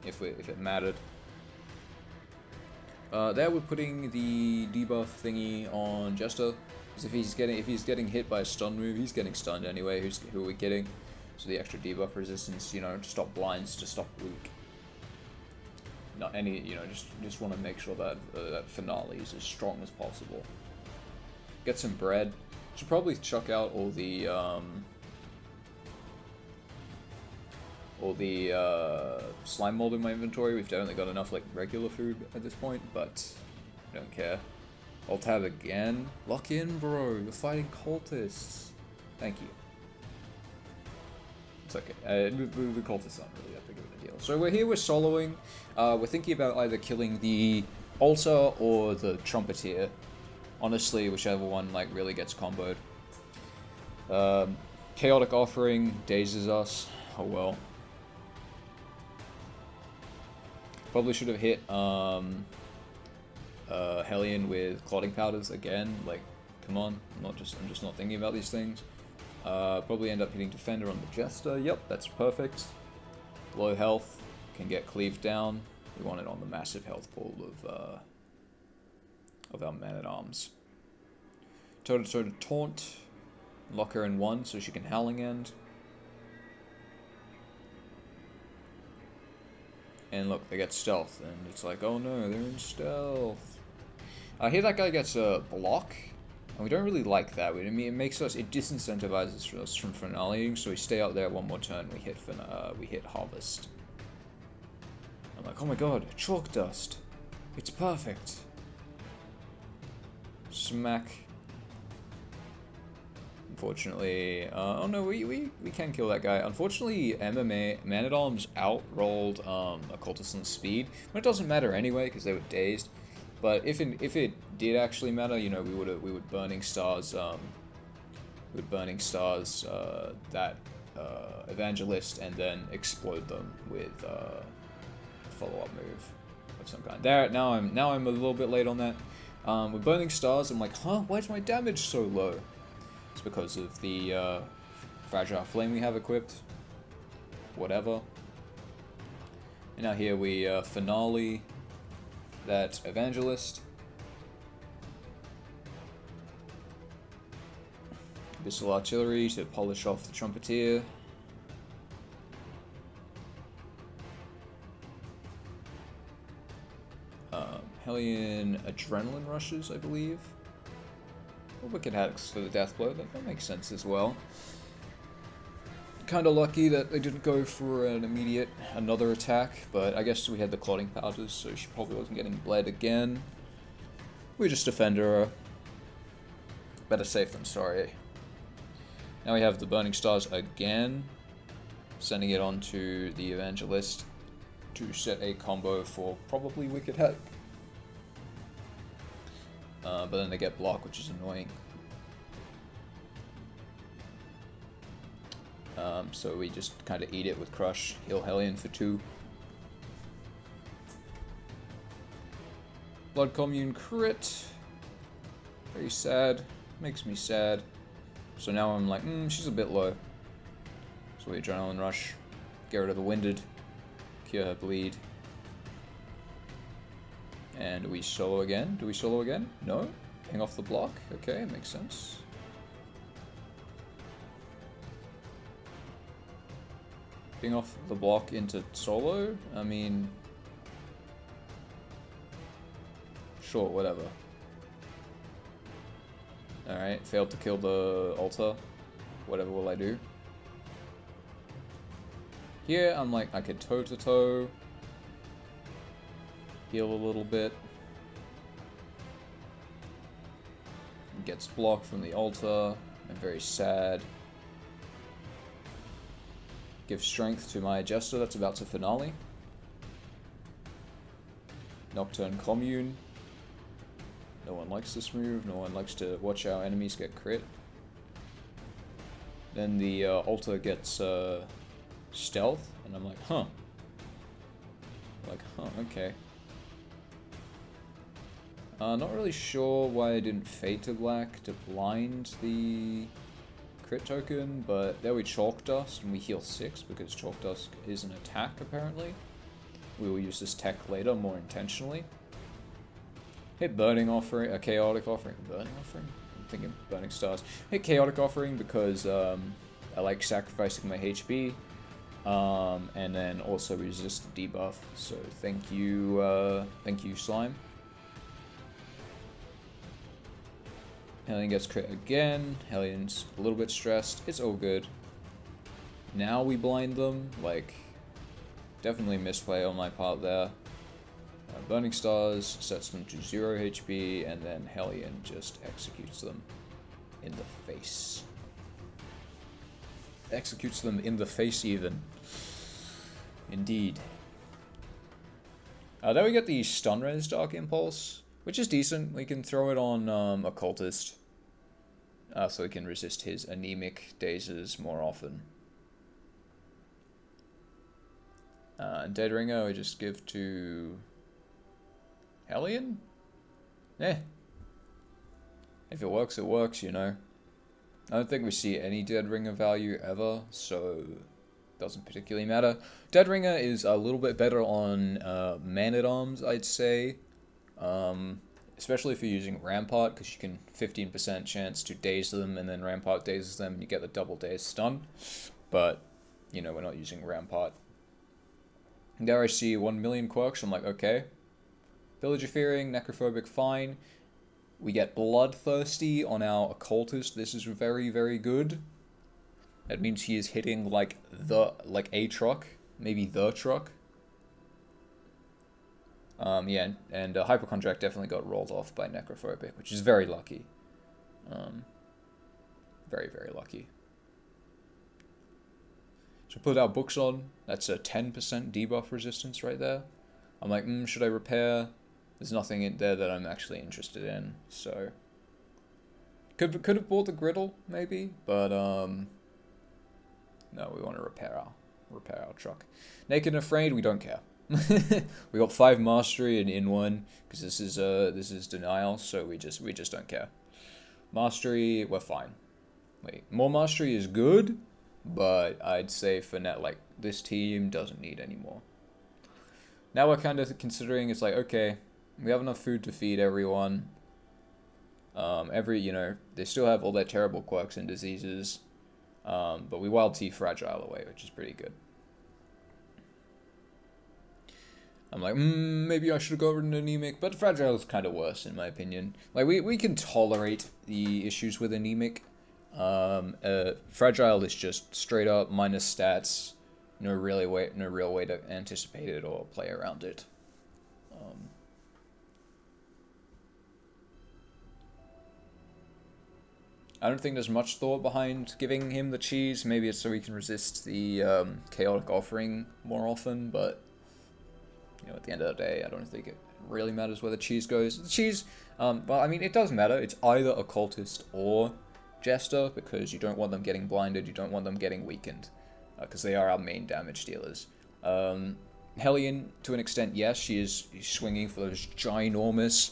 If it mattered. There we're putting the debuff thingy on Jester, because if he's getting hit by a stun move, he's getting stunned anyway. Who are we kidding? So the extra debuff resistance, you know, to stop blinds, to stop weak. Not any, you know, just want to make sure that that finale is as strong as possible. Get some bread. Should probably chuck out all the slime mold in my inventory. We've definitely got enough like regular food at this point, but I don't care. Alt tab again. Lock in, bro. You're fighting cultists. Thank you. It's okay. The cultists aren't really that big of a deal. So we're here, we're soloing. We're thinking about either killing the altar or the trumpeter. Honestly, whichever one like really gets comboed. Chaotic Offering dazes us. Oh well. Probably should have hit Hellion with Clotting Powders again. Like, come on, I'm just not thinking about these things. Probably end up hitting Defender on the Jester. Yep, that's perfect. Low health, can get cleaved down. We want it on the massive health pool of our Man-at-Arms. Toe-to-toe to taunt. Lock her in 1 so she can Howling End. And look, they get stealth, and it's like, oh no, they're in stealth. I hear that guy gets a block, and we don't really like that. I mean, it disincentivizes us from finaleing, so we stay out there 1 more turn. We hit Harvest. I'm like, oh my god, chalk dust. It's perfect. Smack. Unfortunately, oh no, we can kill that guy. Unfortunately, MMA Man-at-Arms outrolled Occultist on speed, but it doesn't matter anyway because they were dazed. But if it did actually matter, you know, we would Burning Stars that Evangelist and then explode them with a follow-up move of some kind. There, now I'm a little bit late on that. With Burning Stars, I'm like, huh, why is my damage so low? It's because of the Fragile Flame we have equipped. Whatever. And now here we finale that Evangelist. Abyssal Artillery to polish off the Trumpeter. Hellion Adrenaline Rushes, I believe. Wicked Hacks for the Death Blow, that makes sense as well. kind of lucky that they didn't go for an immediate another attack, but I guess we had the clotting powders, so she probably wasn't getting bled again. We just defended her. Better safe than sorry. Now we have the Burning Stars again, sending it on to the Evangelist to set a combo for probably Wicked Head. But then they get block, which is annoying. So we just kind of eat it with Crush, heal Hellion for 2. Blood Commune crit. Very sad. Makes me sad. So now I'm like, she's a bit low. So we Adrenaline Rush. Get rid of the Winded. Cure her bleed. And we solo again. Do we solo again? No? Ping off the block? Okay, makes sense. Ping off the block into solo? I mean... Sure, whatever. Alright, failed to kill the altar. Whatever will I do? Here, I'm like, I could toe-to-toe. Heal a little bit. Gets blocked from the altar. I'm very sad. Give strength to my Jester that's about to finale. Nocturne Commune. No one likes this move. No one likes to watch our enemies get crit. Then the altar gets stealth, and I'm like, huh. Okay. Not really sure why I didn't Fade to Black to blind the crit token, but there we Chalk Dust, and we heal 6 because Chalk Dust is an attack, apparently. We will use this tech later more intentionally. Hit Burning Offering, Chaotic Offering. Burning Offering? I'm thinking Burning Stars. Hit Chaotic Offering because I like sacrificing my HP. And then also resist the debuff. So thank you Slime. Hellion gets crit again. Hellion's a little bit stressed. It's all good. Now we blind them. Like, definitely misplay on my part there. Burning Stars sets them to 0 HP, and then Hellion just executes them in the face. Executes them in the face even. Indeed. Then we get the Stun Res Dark Impulse, which is decent. We can throw it on Occultist, so we can resist his anemic dazes more often. Dead Ringer we just give to Hellion? Eh. If it works, it works, you know. I don't think we see any Dead Ringer value ever, so it doesn't particularly matter. Dead Ringer is a little bit better on Man-at-Arms, I'd say. Especially if you're using Rampart, because you can 15% chance to daze them, and then Rampart dazes them, and you get the double daze stun. But, you know, we're not using Rampart. There I see 1 million quirks, I'm like, okay. Villager Fearing, Necrophobic, fine. We get Bloodthirsty on our Occultist. This is very, very good. That means he is hitting like a truck, maybe the truck. Yeah, and Hypochondriac definitely got rolled off by Necrophobic, which is very lucky. Very, very lucky. So put our books on. That's a 10% debuff resistance right there. I'm like, should I repair? There's nothing in there that I'm actually interested in, so could have bought the griddle maybe, but no, we want to repair our truck. Naked and Afraid, we don't care. We got 5 mastery and in 1 because this is denial, so we just don't care. Mastery, we're fine. Wait, more mastery is good, but I'd say for net like this team doesn't need any more. Now we're kind of considering it's like, okay, we have enough food to feed everyone. You know, they still have all their terrible quirks and diseases. But we Wild Tea Fragile away, which is pretty good. I'm like, maybe I should go over an anemic, but Fragile is kind of worse in my opinion. Like, we can tolerate the issues with anemic. Fragile is just straight up minus stats. No real way to anticipate it or play around it. I don't think there's much thought behind giving him the cheese. Maybe it's so he can resist the chaotic offering more often, but at the end of the day, I don't think it really matters where the cheese goes. The cheese, well, I mean, it does matter. It's either occultist or jester, because you don't want them getting blinded, you don't want them getting weakened, because they are our main damage dealers. Hellion, to an extent, yes, she's swinging for those ginormous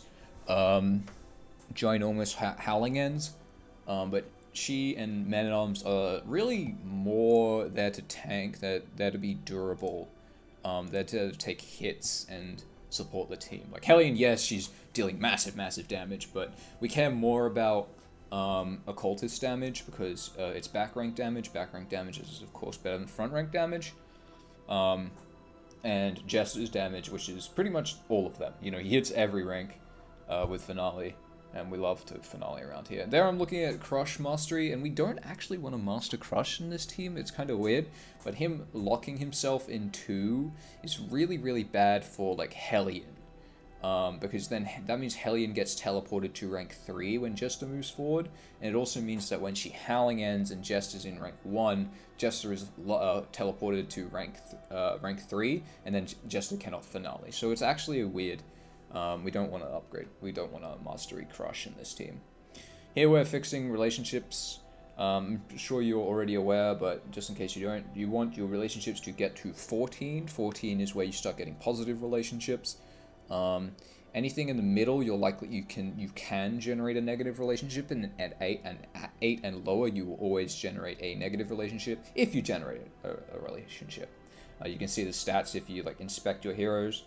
howling ends. But she and Men-at-Arms are really more there to tank, there to be durable, there to take hits and support the team. Like Hellion, yes, she's dealing massive damage, but we care more about occultist damage because it's back rank damage. Back rank damage is, of course, better than front rank damage. And Jester's damage, which is pretty much all of them. He hits every rank with Finale. And we love to Finale around here. There I'm looking at Crush Mastery, and we don't actually want to master Crush in this team. It's kind of weird, but him locking himself in 2 is really bad for, like, Hellion. Because then that means Hellion gets teleported to rank 3 when Jester moves forward, and it also means that when she Howling ends and Jester's in rank 1, Jester is teleported to rank 3, and then Jester cannot Finale. So it's actually a weird... we don't want to upgrade. We don't want to Mastery Crush in this team. Here we're fixing relationships. I'm sure you're already aware, but just in case you don't, you want your relationships to get to 14. 14 is where you start getting positive relationships. Anything in the middle, you can generate a negative relationship, and at 8 and lower, you will always generate a negative relationship if you generate a relationship. You can see the stats if you inspect your heroes.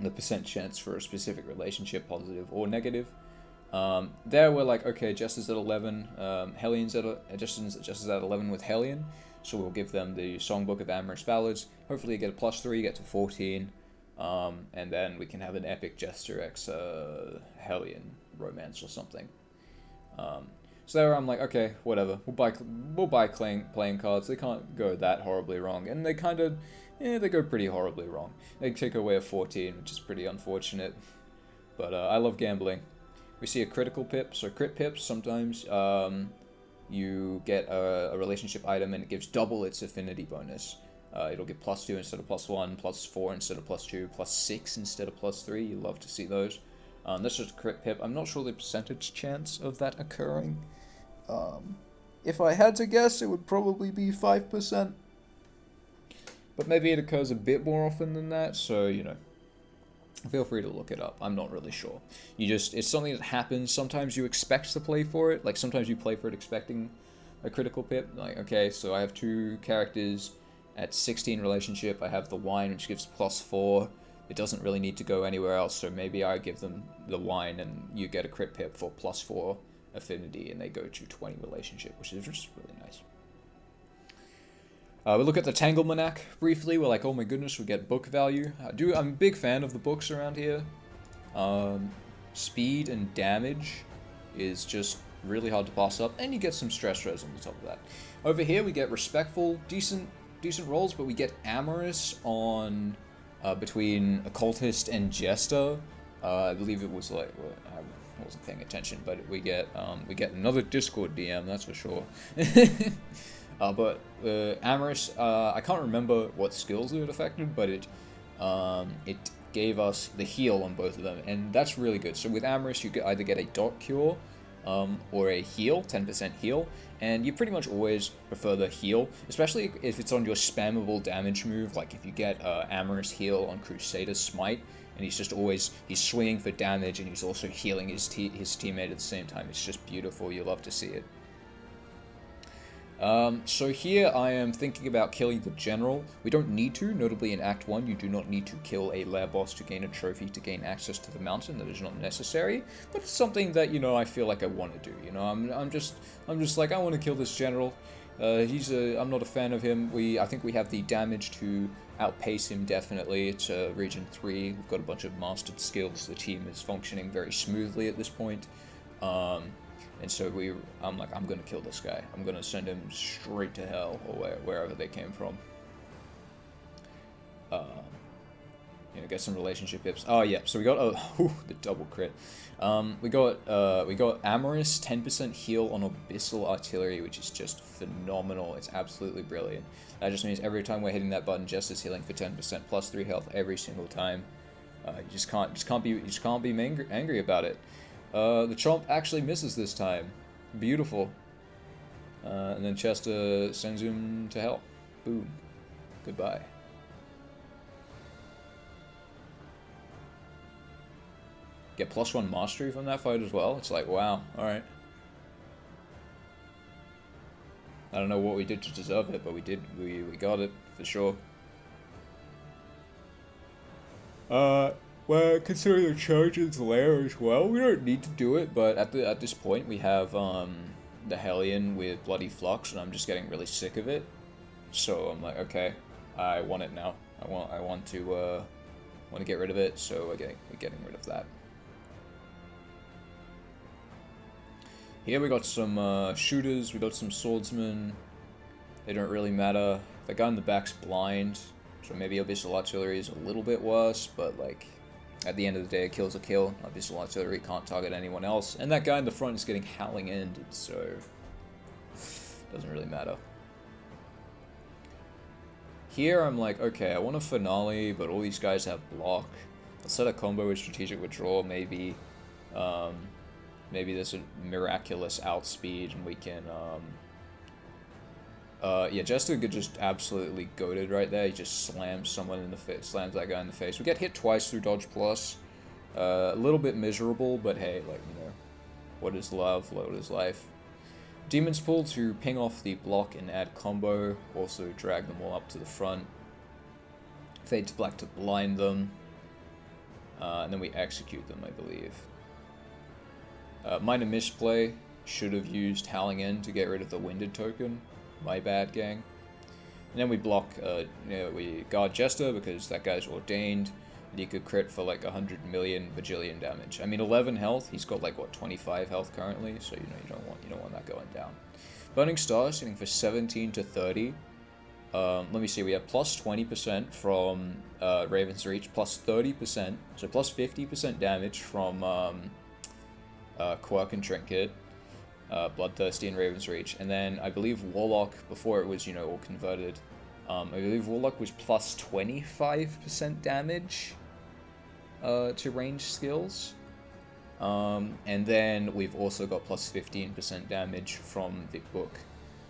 The percent chance for a specific relationship, positive or negative. There we're like, okay, Jester's at 11, Jester's at 11 with Hellion, so we'll give them the Songbook of Amorous Ballads. Hopefully you get a +3, get to 14, and then we can have an epic Jester x Hellion romance or something. So there I'm like, okay, whatever, we'll buy playing cards. They can't go that horribly wrong, and they kind of... they go pretty horribly wrong. They take away a 14, which is pretty unfortunate. But I love gambling. We see a critical pip, so crit pips, sometimes you get a relationship item and it gives double its affinity bonus. It'll give +2 instead of +1, +4 instead of +2, +6 instead of +3. You love to see those. That's just a crit pip. I'm not sure the percentage chance of that occurring. If I had to guess, it would probably be 5%. But maybe it occurs a bit more often than that, so, feel free to look it up. I'm not really sure. It's something that happens. Sometimes you expect to play for it. Like, sometimes you play for it expecting a critical pip. Like, okay, so I have 2 characters at 16 relationship. I have the wine, which gives +4. It doesn't really need to go anywhere else, so maybe I give them the wine and you get a crit pip for +4 affinity, and they go to 20 relationship, which is just really nice. We look at the Tanglemanac briefly. We're like, oh my goodness, we get book value. I'm a big fan of the books around here. Speed and damage is just really hard to pass up, and you get some stress res on the top of that. Over here, we get respectful, decent rolls, but we get amorous on between occultist and jester. I believe it was like, I wasn't paying attention, but we get another Discord DM, that's for sure. But Amorous, I can't remember what skills it affected, but it gave us the heal on both of them, and that's really good. So with Amorous, you could either get a dot cure or a heal, 10% heal, and you pretty much always prefer the heal, especially if it's on your spammable damage move, like if you get Amorous heal on Crusader's Smite, and he's swinging for damage, and he's also healing his teammate at the same time. It's just beautiful. You love to see it. So here I am thinking about killing the general. We don't need to, notably in Act 1, you do not need to kill a lair boss to gain a trophy to gain access to the mountain. That is not necessary, but it's something that, I feel like I want to do, I'm just like, I want to kill this general. I'm not a fan of him. I think we have the damage to outpace him definitely. It's region 3, we've got a bunch of mastered skills. The team is functioning very smoothly at this point. And so I'm like, I'm gonna kill this guy. I'm gonna send him straight to hell, or wherever they came from. You know, get some relationship hips. Oh yeah, so we got the double crit. We got Amorous 10% heal on Abyssal Artillery, which is just phenomenal. It's absolutely brilliant. That just means every time we're hitting that button, Jess is healing for 10% plus 3 health every single time. You just can't be angry about it. The Chomp actually misses this time. Beautiful. And then Chester sends him to hell. Boom. Goodbye. Get +1 mastery from that fight as well. It's like, wow, alright. I don't know what we did to deserve it, but we did. We got it, for sure. Well, considering the Trojan's lair as well, we don't need to do it, but at this point we have the Hellion with Bloody Flux, and I'm just getting really sick of it. So I'm like, okay, I want it now. I want to get rid of it, so we're getting rid of that. Here we got some shooters, we got some swordsmen. They don't really matter. The guy in the back's blind, so maybe Abyssal Artillery is a little bit worse, but like, at the end of the day, a kill's a kill. Abyssal Artillery can't target anyone else. And that guy in the front is getting Howling Ended, so doesn't really matter. Here I'm like, okay, I want a finale, but all these guys have block. I'll set a combo with Strategic Withdrawal, maybe. Maybe there's a miraculous outspeed, and we can, yeah, Jester could just absolutely goated right there. He just slams someone in the face, slams that guy in the face. We get hit twice through Dodge Plus. A little bit miserable, but hey, like, you know, what is love, what is life. Demon's Pull to ping off the block and add combo, also drag them all up to the front. Fade to Black to blind them. And then we execute them, I believe. Minor misplay, should have used Howling End to get rid of the Winded token. My bad, gang. And then we block, you know, we guard Jester because that guy's ordained, and he could crit for like 100 million bajillion damage. I mean, 11 health. He's got like what, 25 health currently, so you know you don't want that going down. Burning Star sitting for 17 to 30. Let me see. We have plus 20% from Raven's Reach, plus 30%, so plus 50% damage from Quirk and Trinket. Bloodthirsty and Raven's Reach, and then I believe Warlock, before it was, you know, all converted, I believe Warlock was plus 25% damage to range skills, and then we've also got plus 15% damage from the book,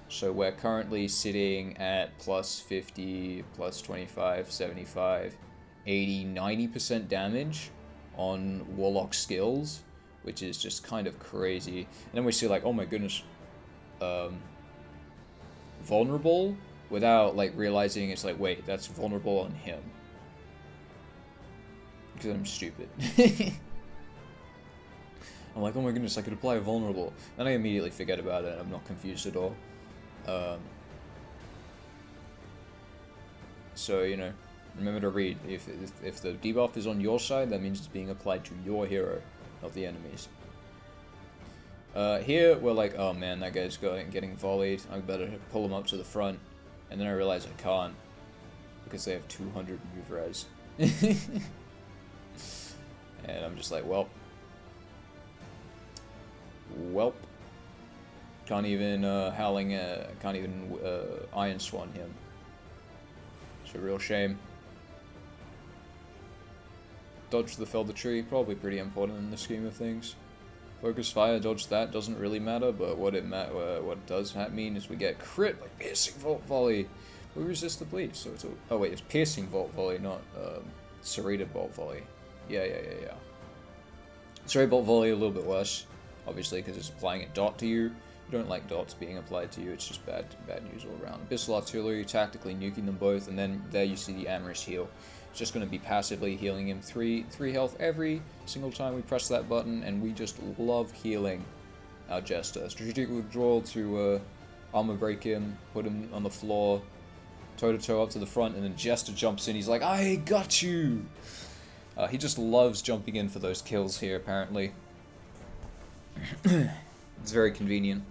so we're currently sitting at plus 50, plus 25, 75, 80, 90% damage on Warlock skills, which is just kind of crazy. And then we see like, oh my goodness, vulnerable, without like realizing it's like, wait, that's vulnerable on him. Because I'm stupid. I'm like, oh my goodness, I could apply a vulnerable. Then I immediately forget about it, I'm not confused at all. So, you know, remember to read. If the debuff is on your side, that means it's being applied to your hero, of the enemies. Here we're like, oh man, that guy's getting volleyed. I better pull him up to the front, and then I realize I can't because they have 200 move res. And I'm just like, welp. Can't even can't even Iron Swan him. It's a real shame. Dodge the Felder Tree, probably pretty important in the scheme of things. Focus Fire, dodge that, doesn't really matter, but what it does mean is we get crit, like Piercing Volt Volley. We resist the bleed, so it's oh wait, it's Piercing Volt Volley, not Serrated Bolt Volley. Yeah. Serrated Bolt Volley a little bit worse, obviously, because it's applying a dot to you. You don't like dots being applied to you, it's just bad news all around. Abyssal Artillery, tactically nuking them both, and then there you see the Amorous heal. It's just going to be passively healing him 3 health every single time we press that button, and we just love healing our Jester. Strategic Withdrawal to armor break him, put him on the floor, toe-to-toe up to the front, and then Jester jumps in. He's like, I got you! He just loves jumping in for those kills here, apparently. It's very convenient.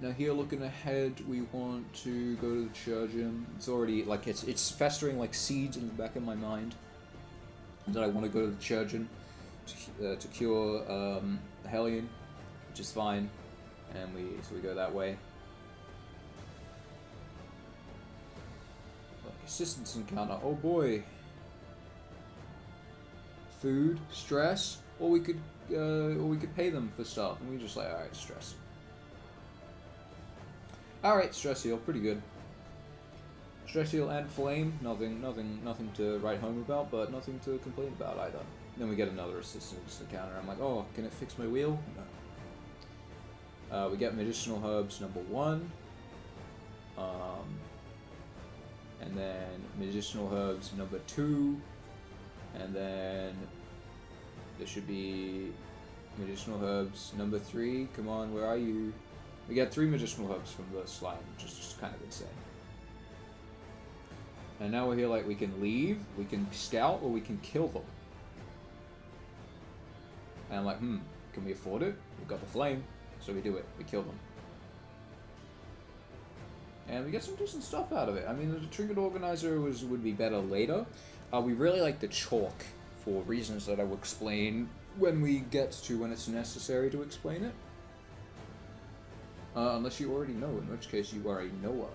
Now here, looking ahead, we want to go to the Churgeon. It's already, like, it's festering like seeds in the back of my mind that I want to go to the Churgeon to cure the Hellion, which is fine, and so we go that way. Assistance encounter. Oh boy. Food, stress, or we could pay them for stuff, and we just like, all right, stress. All right, stress heal, pretty good. Stress heal and flame, nothing to write home about, but nothing to complain about either. Then we get another assistance encounter. I'm like, oh, can it fix my wheel? No. We get medicinal herbs #1, and then medicinal herbs #2, and then there should be medicinal herbs #3. Come on, where are you? We get 3 medicinal herbs from the slime, which is just kind of insane. And now we're here, like, we can leave, we can scout, or we can kill them. And I'm like, can we afford it? We've got the flame, so we do it. We kill them. And we get some decent stuff out of it. I mean, the trinket organizer would be better later. We really like the chalk for reasons that I will explain when we get to when it's necessary to explain it. Unless you already know, in which case you are a knower.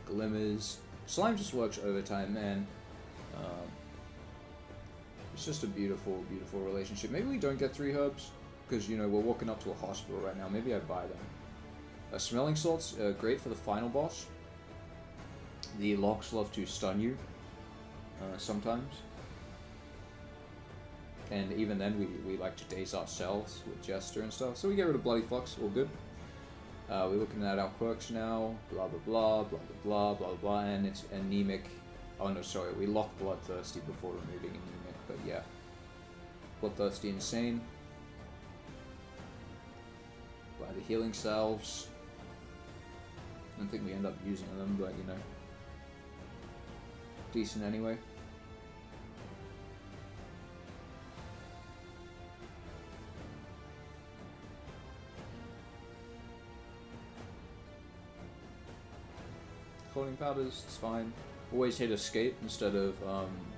Glimmers. Slime just works overtime, man. It's just a beautiful, beautiful relationship. Maybe we don't get 3 herbs, because, you know, we're walking up to a hospital right now. Maybe I buy them. Smelling salts, great for the final boss. The locks love to stun you, sometimes. And even then, we like to daze ourselves with Jester and stuff. So we get rid of Bloody Flux, all good. We're looking at our quirks now. Blah, blah, blah, blah, blah, blah, blah, blah. And it's anemic. Oh no, sorry. We locked Bloodthirsty before removing anemic, but yeah. Bloodthirsty insane. Buy the healing salves. I don't think we end up using them, but you know. Decent anyway. Cloning powders, it's fine. Always hit escape instead of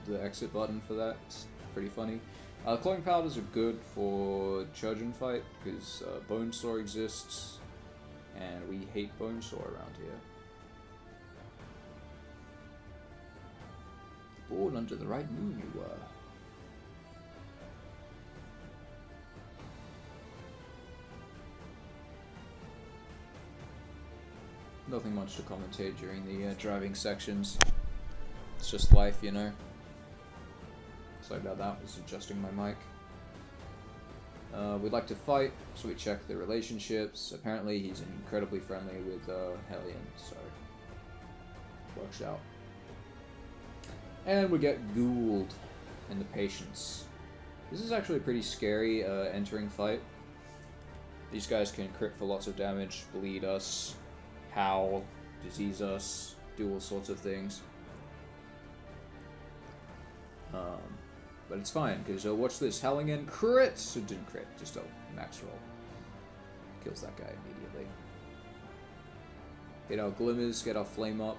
the exit button for that. It's pretty funny. Cloning powders are good for Churgeon fight because Bonesaw exists, and we hate Bonesaw around here. Born under the right moon you were. Nothing much to commentate during the driving sections. It's just life, you know. Sorry about that, I was adjusting my mic. We'd like to fight, so we check the relationships. Apparently he's incredibly friendly with Hellion, so works out. And we get Ghouled in the Patience. This is actually a pretty scary entering fight. These guys can crit for lots of damage, bleed us, howl, disease us, do all sorts of things. But it's fine, because watch this, howling and crits! It didn't crit, just a max roll. Kills that guy immediately. Get our glimmers, get our flame up.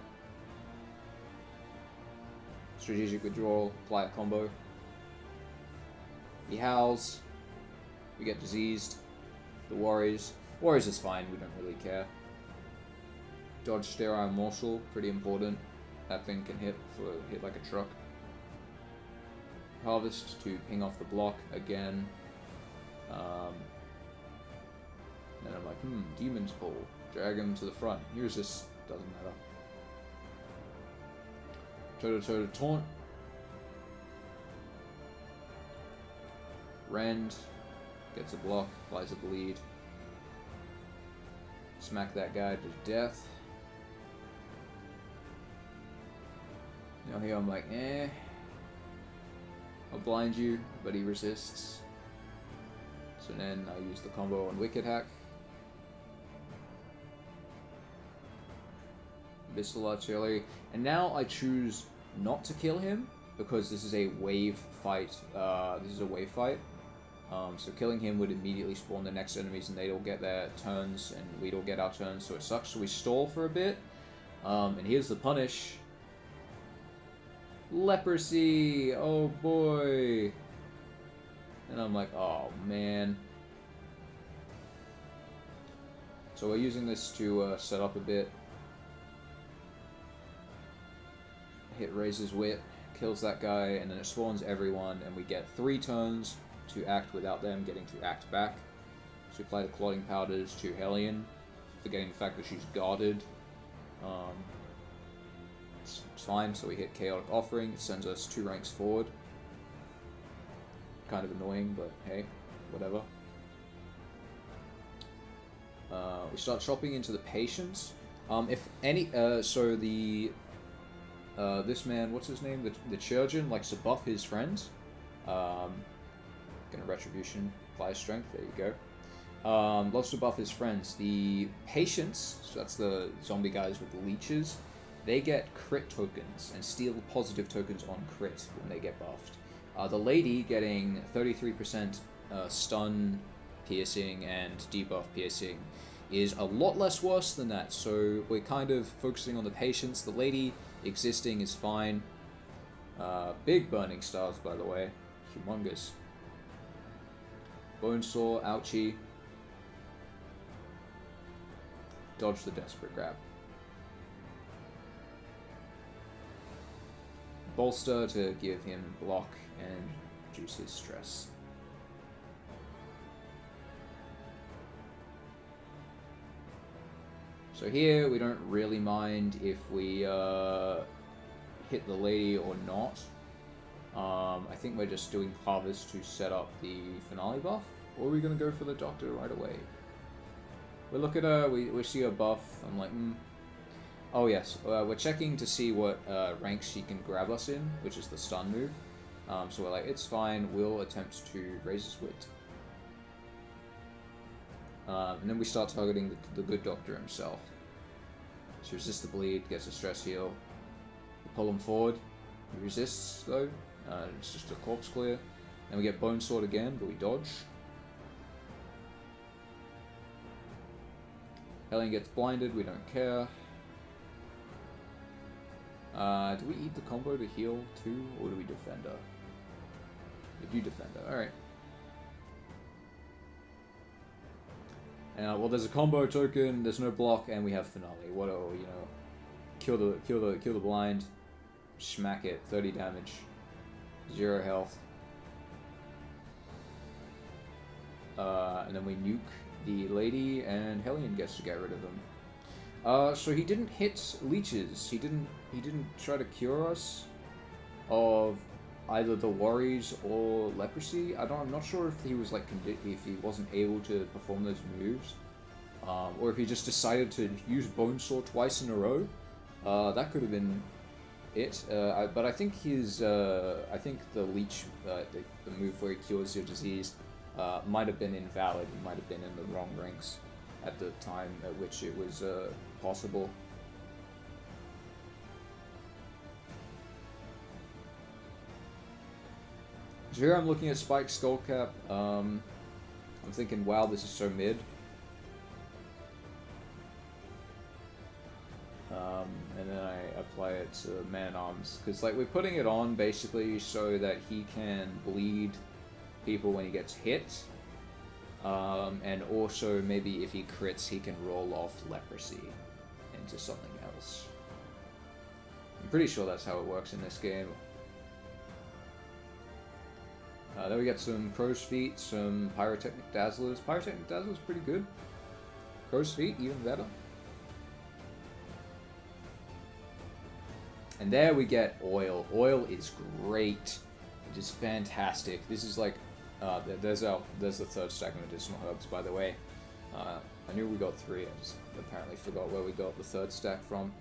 Strategic withdrawal, apply a combo. He howls. We get diseased. The Warriors. Warriors is fine, we don't really care. Dodge Sterile Morsel, pretty important. That thing can hit like a truck. Harvest to ping off the block again. Then I'm like, Demon's Pull. Drag him to the front. Here's this. Doesn't matter. Toto Taunt. Rend. Gets a block. Applies a bleed. Smack that guy to death. Now here I'm like, I'll blind you, but he resists. So then I use the combo on Wicked Hack. Missile Artillery. And now I choose not to kill him, because this is a wave fight. So killing him would immediately spawn the next enemies, and they'd all get their turns, and we'd all get our turns, so it sucks. So we stall for a bit, and here's the punish. Leprosy! Oh boy! And I'm like, oh man. So we're using this to set up a bit. Hit raises wit, kills that guy, and then it spawns everyone, and we get 3 turns to act without them getting to act back. So we apply the clotting powders to Hellion, forgetting the fact that she's guarded. It's fine, so we hit Chaotic Offering, it sends us 2 ranks forward. Kind of annoying, but hey, whatever. We start chopping into the patients. If any, so the this man, what's his name? The Chirurgeon likes to buff his friends. Gonna Retribution, apply strength, there you go. Loves to buff his friends. The patients, so that's the zombie guys with the leeches, they get crit tokens and steal positive tokens on crit when they get buffed. The lady getting 33% stun piercing and debuff piercing is a lot less worse than that, so we're kind of focusing on the patients. The lady existing is fine. Big burning stars, by the way. Humongous. Bonesaw, ouchie. Dodge the desperate grab. Bolster to give him block and reduce his stress. So here we don't really mind if we hit the lady or not. I think we're just doing Harvest to set up the finale buff, or are we going to go for the Doctor right away? We look at her, we see her buff, I'm like, Oh yes, we're checking to see what ranks she can grab us in, which is the stun move. So we're like, it's fine, we'll attempt to raise his wit. And then we start targeting the good doctor himself. So resist the bleed, gets a stress heal. We pull him forward, he resists though, it's just a corpse clear. Then we get Bone Sword again, but we dodge. Hellion gets blinded, we don't care. Do we eat the combo to heal too, or do we defend her? We do defend her, alright. Well, there's a combo token, there's no block, and we have finale. What, you know, kill the blind, smack it, 30 damage, 0 health. And then we nuke the lady, and Hellion gets to get rid of him. So he didn't hit leeches. He didn't try to cure us of either the worries or leprosy. I'm not sure if he was like if he wasn't able to perform those moves, or if he just decided to use Bonesaw twice in a row. That could have been it. But I think I think the leech, the move where he cures your disease, might have been invalid. He might have been in the wrong ranks at the time at which it was possible. So here I'm looking at Spike's Skullcap. I'm thinking, wow, this is so mid. And then I apply it to Man-Arms, because like we're putting it on basically so that he can bleed people when he gets hit. And also maybe if he crits, he can roll off leprosy into something else. I'm pretty sure that's how it works in this game. Then we get some Crow's Feet, some Pyrotechnic Dazzlers. Pyrotechnic Dazzler's pretty good. Crow's Feet, even better. And there we get Oil. Oil is great. It is fantastic. This is like, there's the third stack of medicinal herbs, by the way. I knew we got 3, I just apparently forgot where we got the third stack from.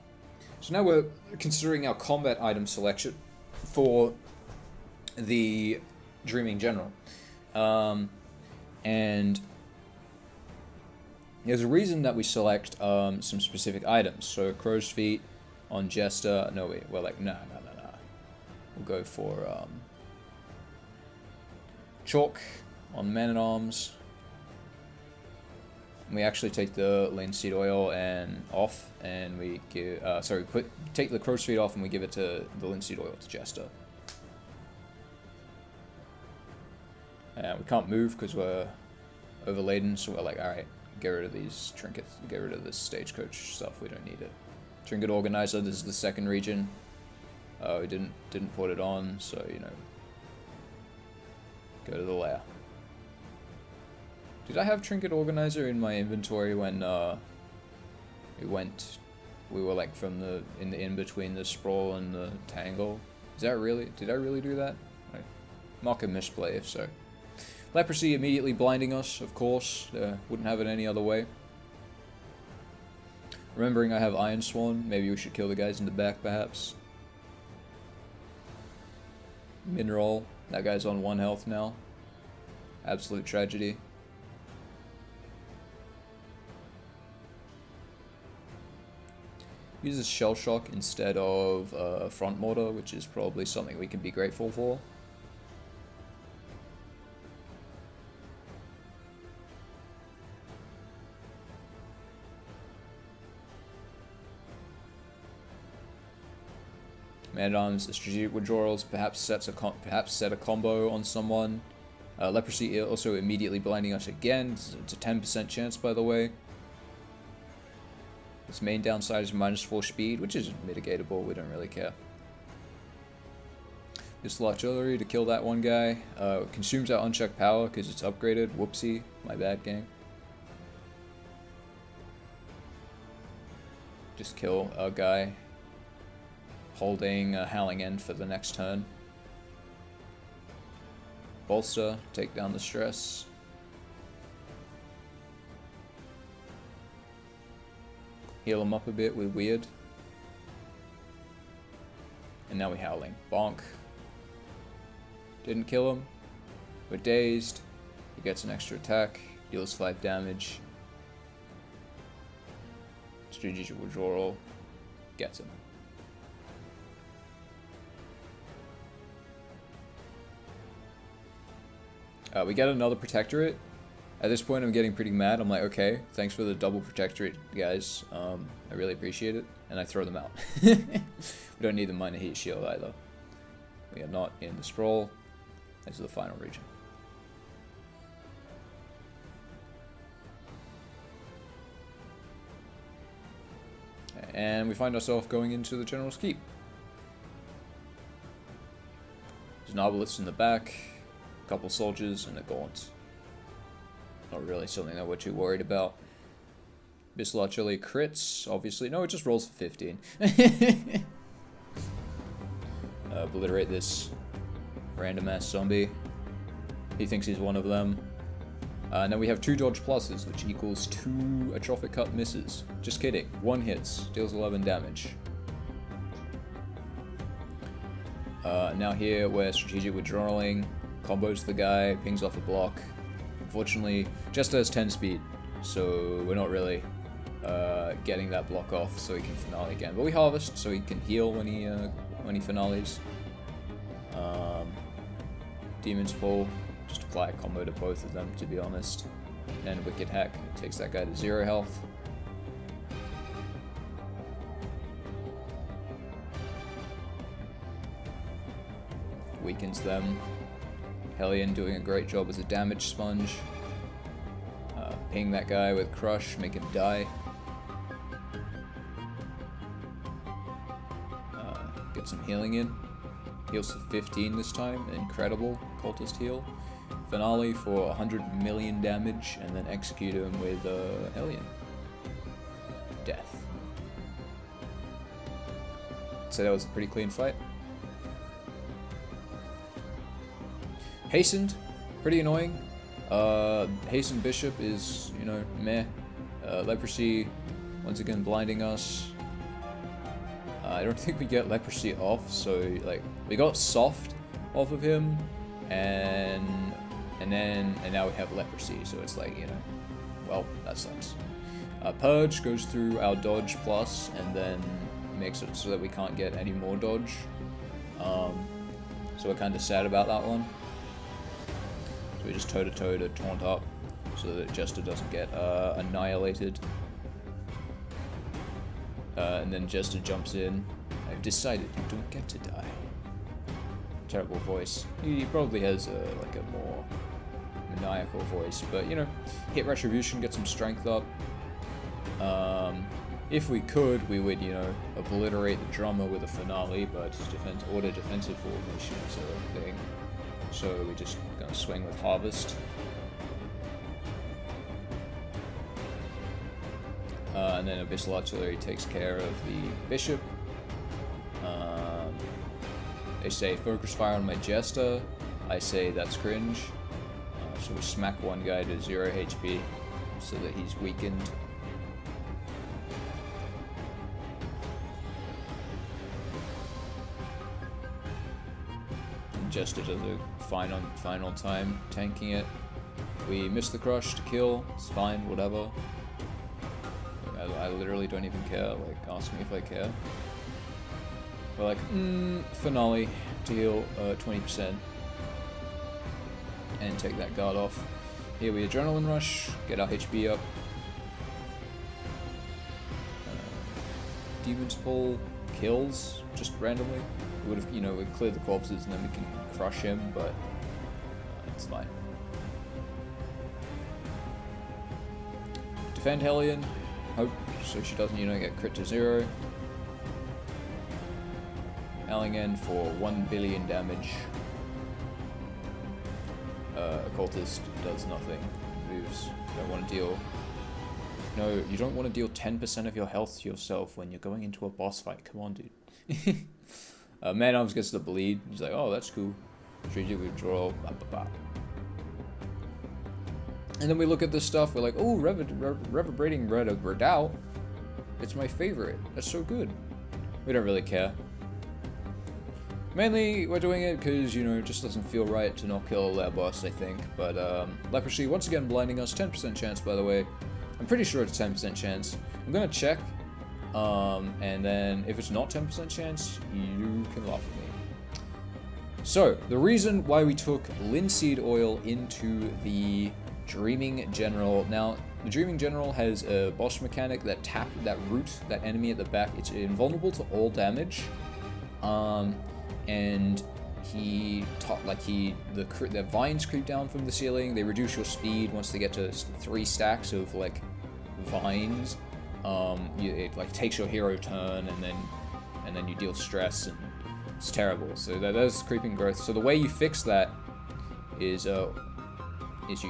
So now we're considering our combat item selection for the Dreaming General. And there's a reason that we select some specific items. So Crow's Feet, on Jester. No, wait, we're like, nah. We'll go for Chalk on Man-at-Arms. We actually take the linseed oil and off, and we give take the crow's feet off, and we give it to the linseed oil to Jester. And we can't move because we're overladen, so we're like, all right, get rid of these trinkets, get rid of this stagecoach stuff. We don't need it. Trinket organizer. This is the second region. We didn't put it on, so you know. Go to the lair. Did I have Trinket Organizer in my inventory when we were like in between the Sprawl and the Tangle? Did I really do that? I mark a misplay if so. Leprosy immediately blinding us, of course. Wouldn't have it any other way. Remembering I have Iron Swan, maybe we should kill the guys in the back perhaps. Mineral, that guy's on 1 health now. Absolute tragedy. Uses Shell Shock instead of Front Mortar, which is probably something we can be grateful for. Man-at-Arms, strategic withdrawals, perhaps set a combo on someone. Leprosy also immediately blinding us again. It's a 10% chance, by the way. Its main downside is -4 speed, which is mitigatable. We don't really care. This artillery to kill that one guy. Consumes our unchecked power because it's upgraded. Whoopsie, my bad, gang. Just kill a guy. Holding Howling End for the next turn. Bolster, take down the stress. Heal him up a bit with Weird. And now we're Howling. Bonk. Didn't kill him. We're dazed. He gets an extra attack. Deals 5 damage. Strategic withdrawal. Gets him. We get another Protectorate. At this point, I'm getting pretty mad. I'm like, okay, thanks for the double Protectorate, guys. I really appreciate it. And I throw them out. We don't need the Minor Heat Shield either. We are not in the Sprawl. This is the final region. And we find ourselves going into the General's Keep. There's an Arbalest in the back. Couple soldiers and a gaunt. Not really something that we're too worried about. Missile artillery crits, obviously. No, it just rolls for 15. Obliterate this random ass zombie. He thinks he's one of them. Now we have 2 dodge pluses, which equals 2 atrophic cut misses. Just kidding. 1 hits, deals 11 damage. Now here we're strategic withdrawing. Combos the guy, pings off a block. Unfortunately, Jester has 10 speed, so we're not really getting that block off so he can finale again. But we harvest, so he can heal when he finales. Demon's Pull, just apply a combo to both of them, to be honest. And Wicked Hack takes that guy to 0 health. Weakens them. Hellion doing a great job as a damage sponge. Ping that guy with Crush, make him die. Get some healing in. Heals for 15 this time, incredible. Cultist heal. Finale for 100 million damage, and then execute him with Hellion. Death. So that was a pretty clean fight. Hastened, pretty annoying. Hastened Bishop is, you know, meh. Leprosy, once again blinding us. I don't think we get Leprosy off, so like we got Soft off of him, and now we have Leprosy, so it's like, you know, well, that sucks. Purge goes through our dodge plus, and then makes it so that we can't get any more dodge. So we're kind of sad about that one. So we just toe-to-toe to taunt up so that Jester doesn't get annihilated. And then Jester jumps in. I've decided you don't get to die. Terrible voice. He probably has like a more maniacal voice, but you know, hit Retribution, get some strength up. If we could, we would, you know, obliterate the drummer with a finale, but order defensive formation is a thing. So we're just gonna swing with Harvest. And then Abyssal Artillery takes care of the Bishop. They say focus fire on my Jester. I say that's cringe. So we smack one guy to 0 HP so that he's weakened. And Jester does a final time tanking it. We miss the crush to kill. It's fine, whatever. I literally don't even care. Like, ask me if I care. We're like, finale to heal 20% and take that guard off. Here we Adrenaline Rush, get our HP up. Demon's Pull kills just randomly. We would have, you know, we'd clear the corpses and then we can crush him, but it's fine. Defend Hellion, hope so she doesn't, you know, get crit to 0. Allingen for 1 billion damage. Occultist does nothing. Moves. Don't want to deal. No, you don't want to deal 10% of your health to yourself when you're going into a boss fight. Come on, dude. Man Arms gets the bleed. He's like, oh, that's cool. Strategic withdrawal. Bah, bah, bah. And then we look at this stuff. We're like, oh, Reverberating Redoubt. It's my favorite. That's so good. We don't really care. Mainly, we're doing it because, you know, it just doesn't feel right to not kill their boss, I think. But, Leprosy, once again, blinding us. 10% chance, by the way. I'm pretty sure it's 10% chance. I'm gonna check. And then, if it's not 10% chance, you can laugh at me. So, the reason why we took linseed oil into the Dreaming General. Now, the Dreaming General has a boss mechanic that root that enemy at the back. It's invulnerable to all damage. And the vines creep down from the ceiling. They reduce your speed once they get to 3 stacks of like vines. It like takes your hero turn, and then you deal stress, and it's terrible. So there's creeping growth. So the way you fix that is you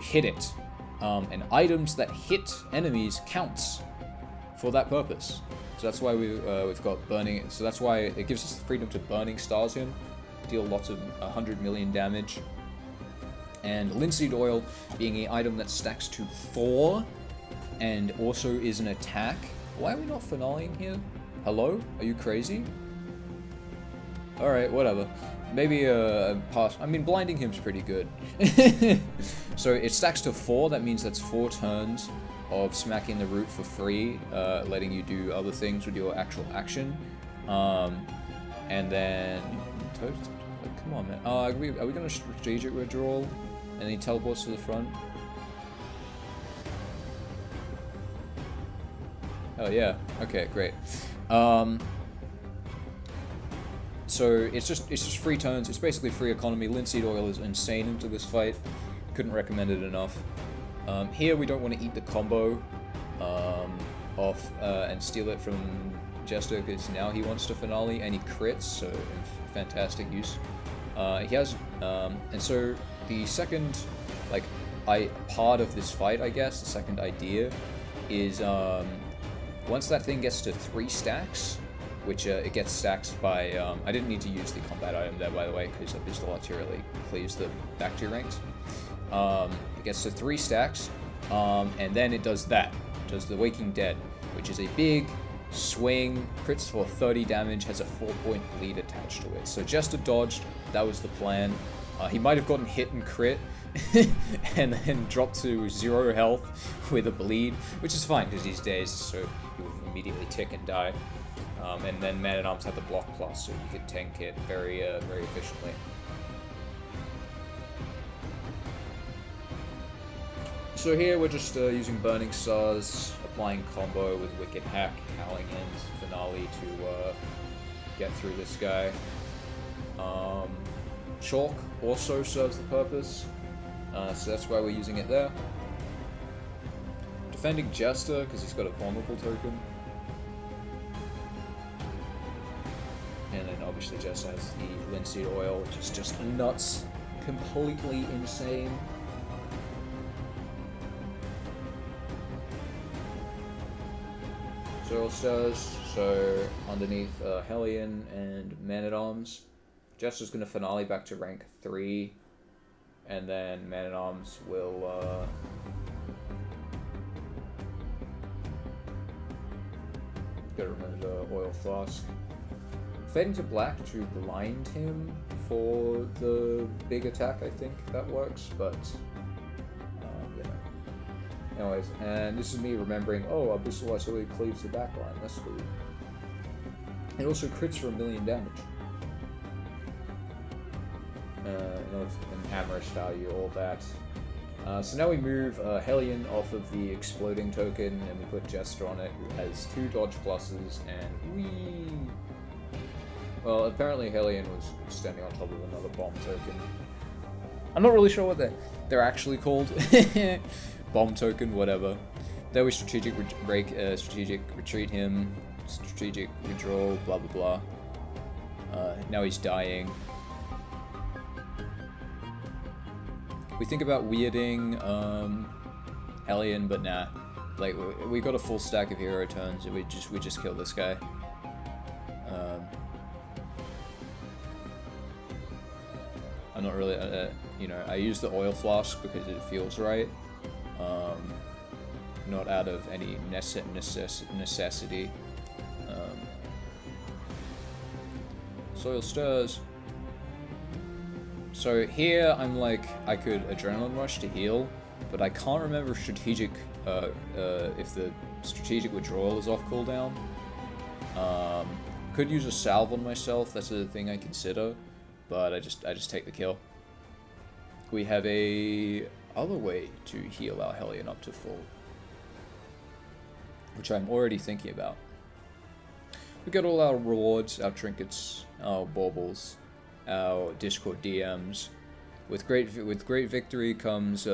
hit it, and items that hit enemies counts for that purpose. So that's why we've got burning. So that's why it gives us the freedom to burning stars him, deal lots of 100 million damage. And linseed oil being an item that stacks to 4, and also is an attack. Why are we not finaling here? Hello? Are you crazy? All right, whatever. Maybe pass. I mean, blinding him's pretty good. So it stacks to 4. That means that's 4 turns of smacking the root for free, letting you do other things with your actual action. And then... Come on, man. Are we going to strategic withdrawal? And he teleports to the front? Oh, yeah. Okay, great. So it's just free turns. It's basically free economy. Linseed oil is insane into this fight. Couldn't recommend it enough. Here we don't want to eat the combo off and steal it from Jester, because now he wants to finale and he crits, so fantastic use. He has, and so the second, like, part of this fight, I guess, the second idea is once that thing gets to 3 stacks, which it gets stacked by, I didn't need to use the combat item there, by the way, because Abyssal Artillery clears the back to ranks. It gets to 3 stacks, and then it does that. It does the Waking Dead, which is a big swing, crits for 30 damage, has a 4-point bleed attached to it. So Jester dodged, that was the plan. He might have gotten hit and crit, and then dropped to 0 health with a bleed, which is fine, because he's dazed, so he will immediately tick and die. And then Man-at-Arms had the block plus, so you could tank it very efficiently. So here we're just using Burning Stars, applying combo with Wicked Hack, Howling End, Finale to get through this guy. Chalk also serves the purpose, so that's why we're using it there. Defending Jester, because he's got a vulnerable token. And then obviously Jester has the linseed oil, which is just nuts. Completely insane. Soil Stars, so underneath Hellion and Man-at-Arms. Jester's going to Finale back to rank 3, and then Man-at-Arms will gotta remember the Oil Flask. Fading to black to blind him for the big attack, I think that works, but anyways, and this is me remembering, oh, Abyssal Isolate cleaves the backline, that's cool. It also crits for 1,000,000 damage. And Amorous value, all that. So now we move Hellion off of the exploding token, and we put Jester on it, who has 2 dodge pluses, and whee! Well, apparently Hellion was standing on top of another bomb token. I'm not really sure what they're actually called. Bomb token, whatever. Then we strategic retreat him, strategic withdrawal, blah blah blah. Now he's dying. We think about weirding Hellion, but nah. Like we got a full stack of hero turns, and we just kill this guy. I'm not really, I use the Oil Flask because it feels right. Not out of any necessity. Soil Stirs. So here I'm like, I could Adrenaline Rush to heal, but I can't remember strategic, if the strategic withdrawal is off cooldown. Could use a salve on myself, that's a thing I consider, but I just take the kill. We have a other way to heal our Hellion up to full, which I'm already thinking about. We got all our rewards, our trinkets, our baubles, our Discord DMs. With great victory comes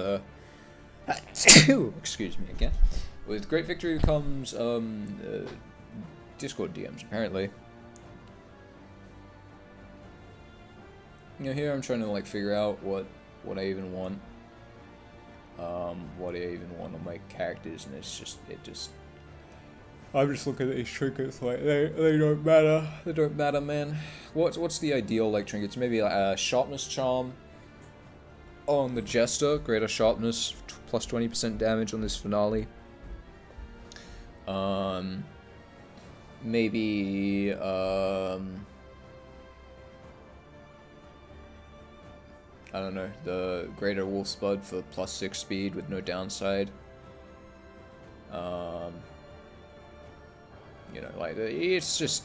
excuse me again. With great victory comes Discord DMs apparently. Here I'm trying to like figure out what I even want. What I even want on my characters, and I'm just looking at these trinkets like they don't matter. They don't matter, man. What's the ideal like trinkets? Maybe a sharpness charm on the Jester, greater sharpness, plus 20% damage on this Finale. Maybe I don't know, the greater Wolf's Blood for plus 6 speed with no downside. Like it's just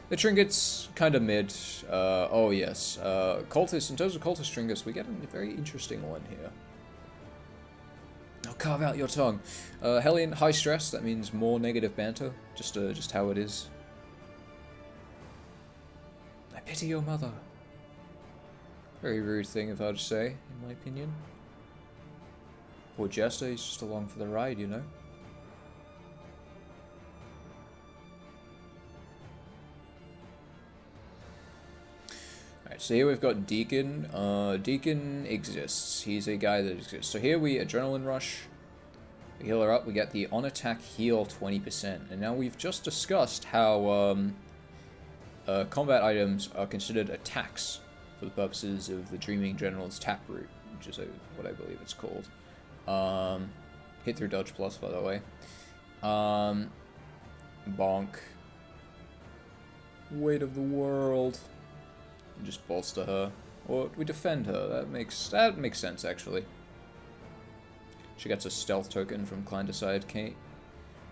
the trinkets kind of mid. Oh yes, cultists. In terms of cultist trinkets, we get a very interesting one here. Oh, carve out your tongue. Hellion high stress. That means more negative banter. Just how it is. I pity your mother. Very rude thing if I had to say, in my opinion. Poor Jester, he's just along for the ride, you know. Alright, so here we've got Deacon. Deacon exists. He's a guy that exists. So here we Adrenaline Rush. We heal her up, we get the on attack heal 20%. And now we've just discussed how combat items are considered attacks for the purposes of the Dreaming General's Taproot, which is what I believe it's called. Hit through dodge plus, by the way. Bonk. Weight of the world. And just bolster her, or we defend her. That makes sense actually. She gets a stealth token from Clandestine Kate.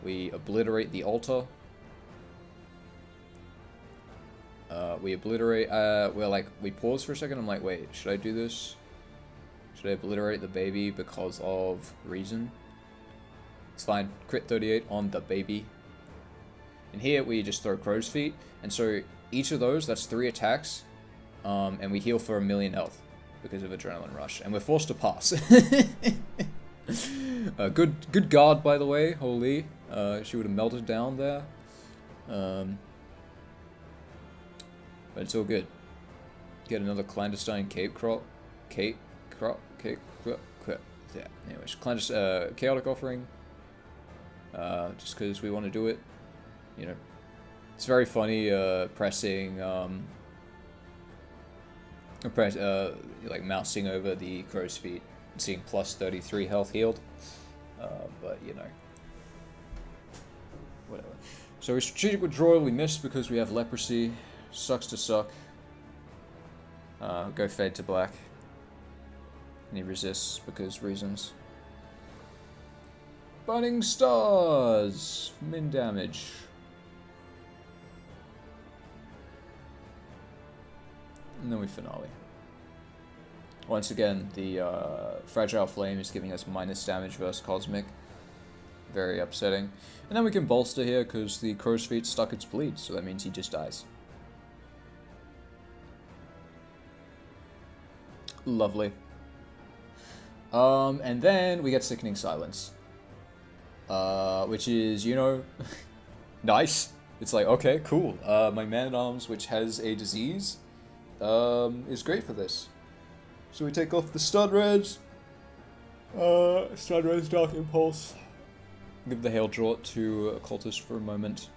We obliterate the altar. we obliterate, we pause for a second. I'm like, wait, should I do this? Should I obliterate the baby because of reason? It's fine. Crit 38 on the baby. And here we just throw crow's feet. And so each of those, that's 3 attacks. And we heal for 1,000,000 health because of Adrenaline Rush. And we're forced to pass. Good guard, by the way. Holy. She would have melted down there. But it's all good. Get another clandestine cape crop. Yeah, anyways. Chaotic Offering. Just because we want to do it. You know. It's very funny, pressing, like mousing over the crow's feet and seeing plus 33 health healed. But, you know. Whatever. So we strategic withdrawal, we missed because we have leprosy. Sucks to suck. Go fade to black. And he resists because reasons. Burning Stars! Min damage. And then we finale. Once again, the Fragile Flame is giving us minus damage versus Cosmic. Very upsetting. And then we can bolster here because the crow's feet stuck its bleed, so that means he just dies. Lovely. And then we get Sickening Silence. Which is, you know, nice. It's like, okay, cool. My Man-at-Arms, which has a disease, is great for this. So we take off the Stun Res. Stun Res, Dark Impulse. Give the Hail Draught to Occultist for a moment.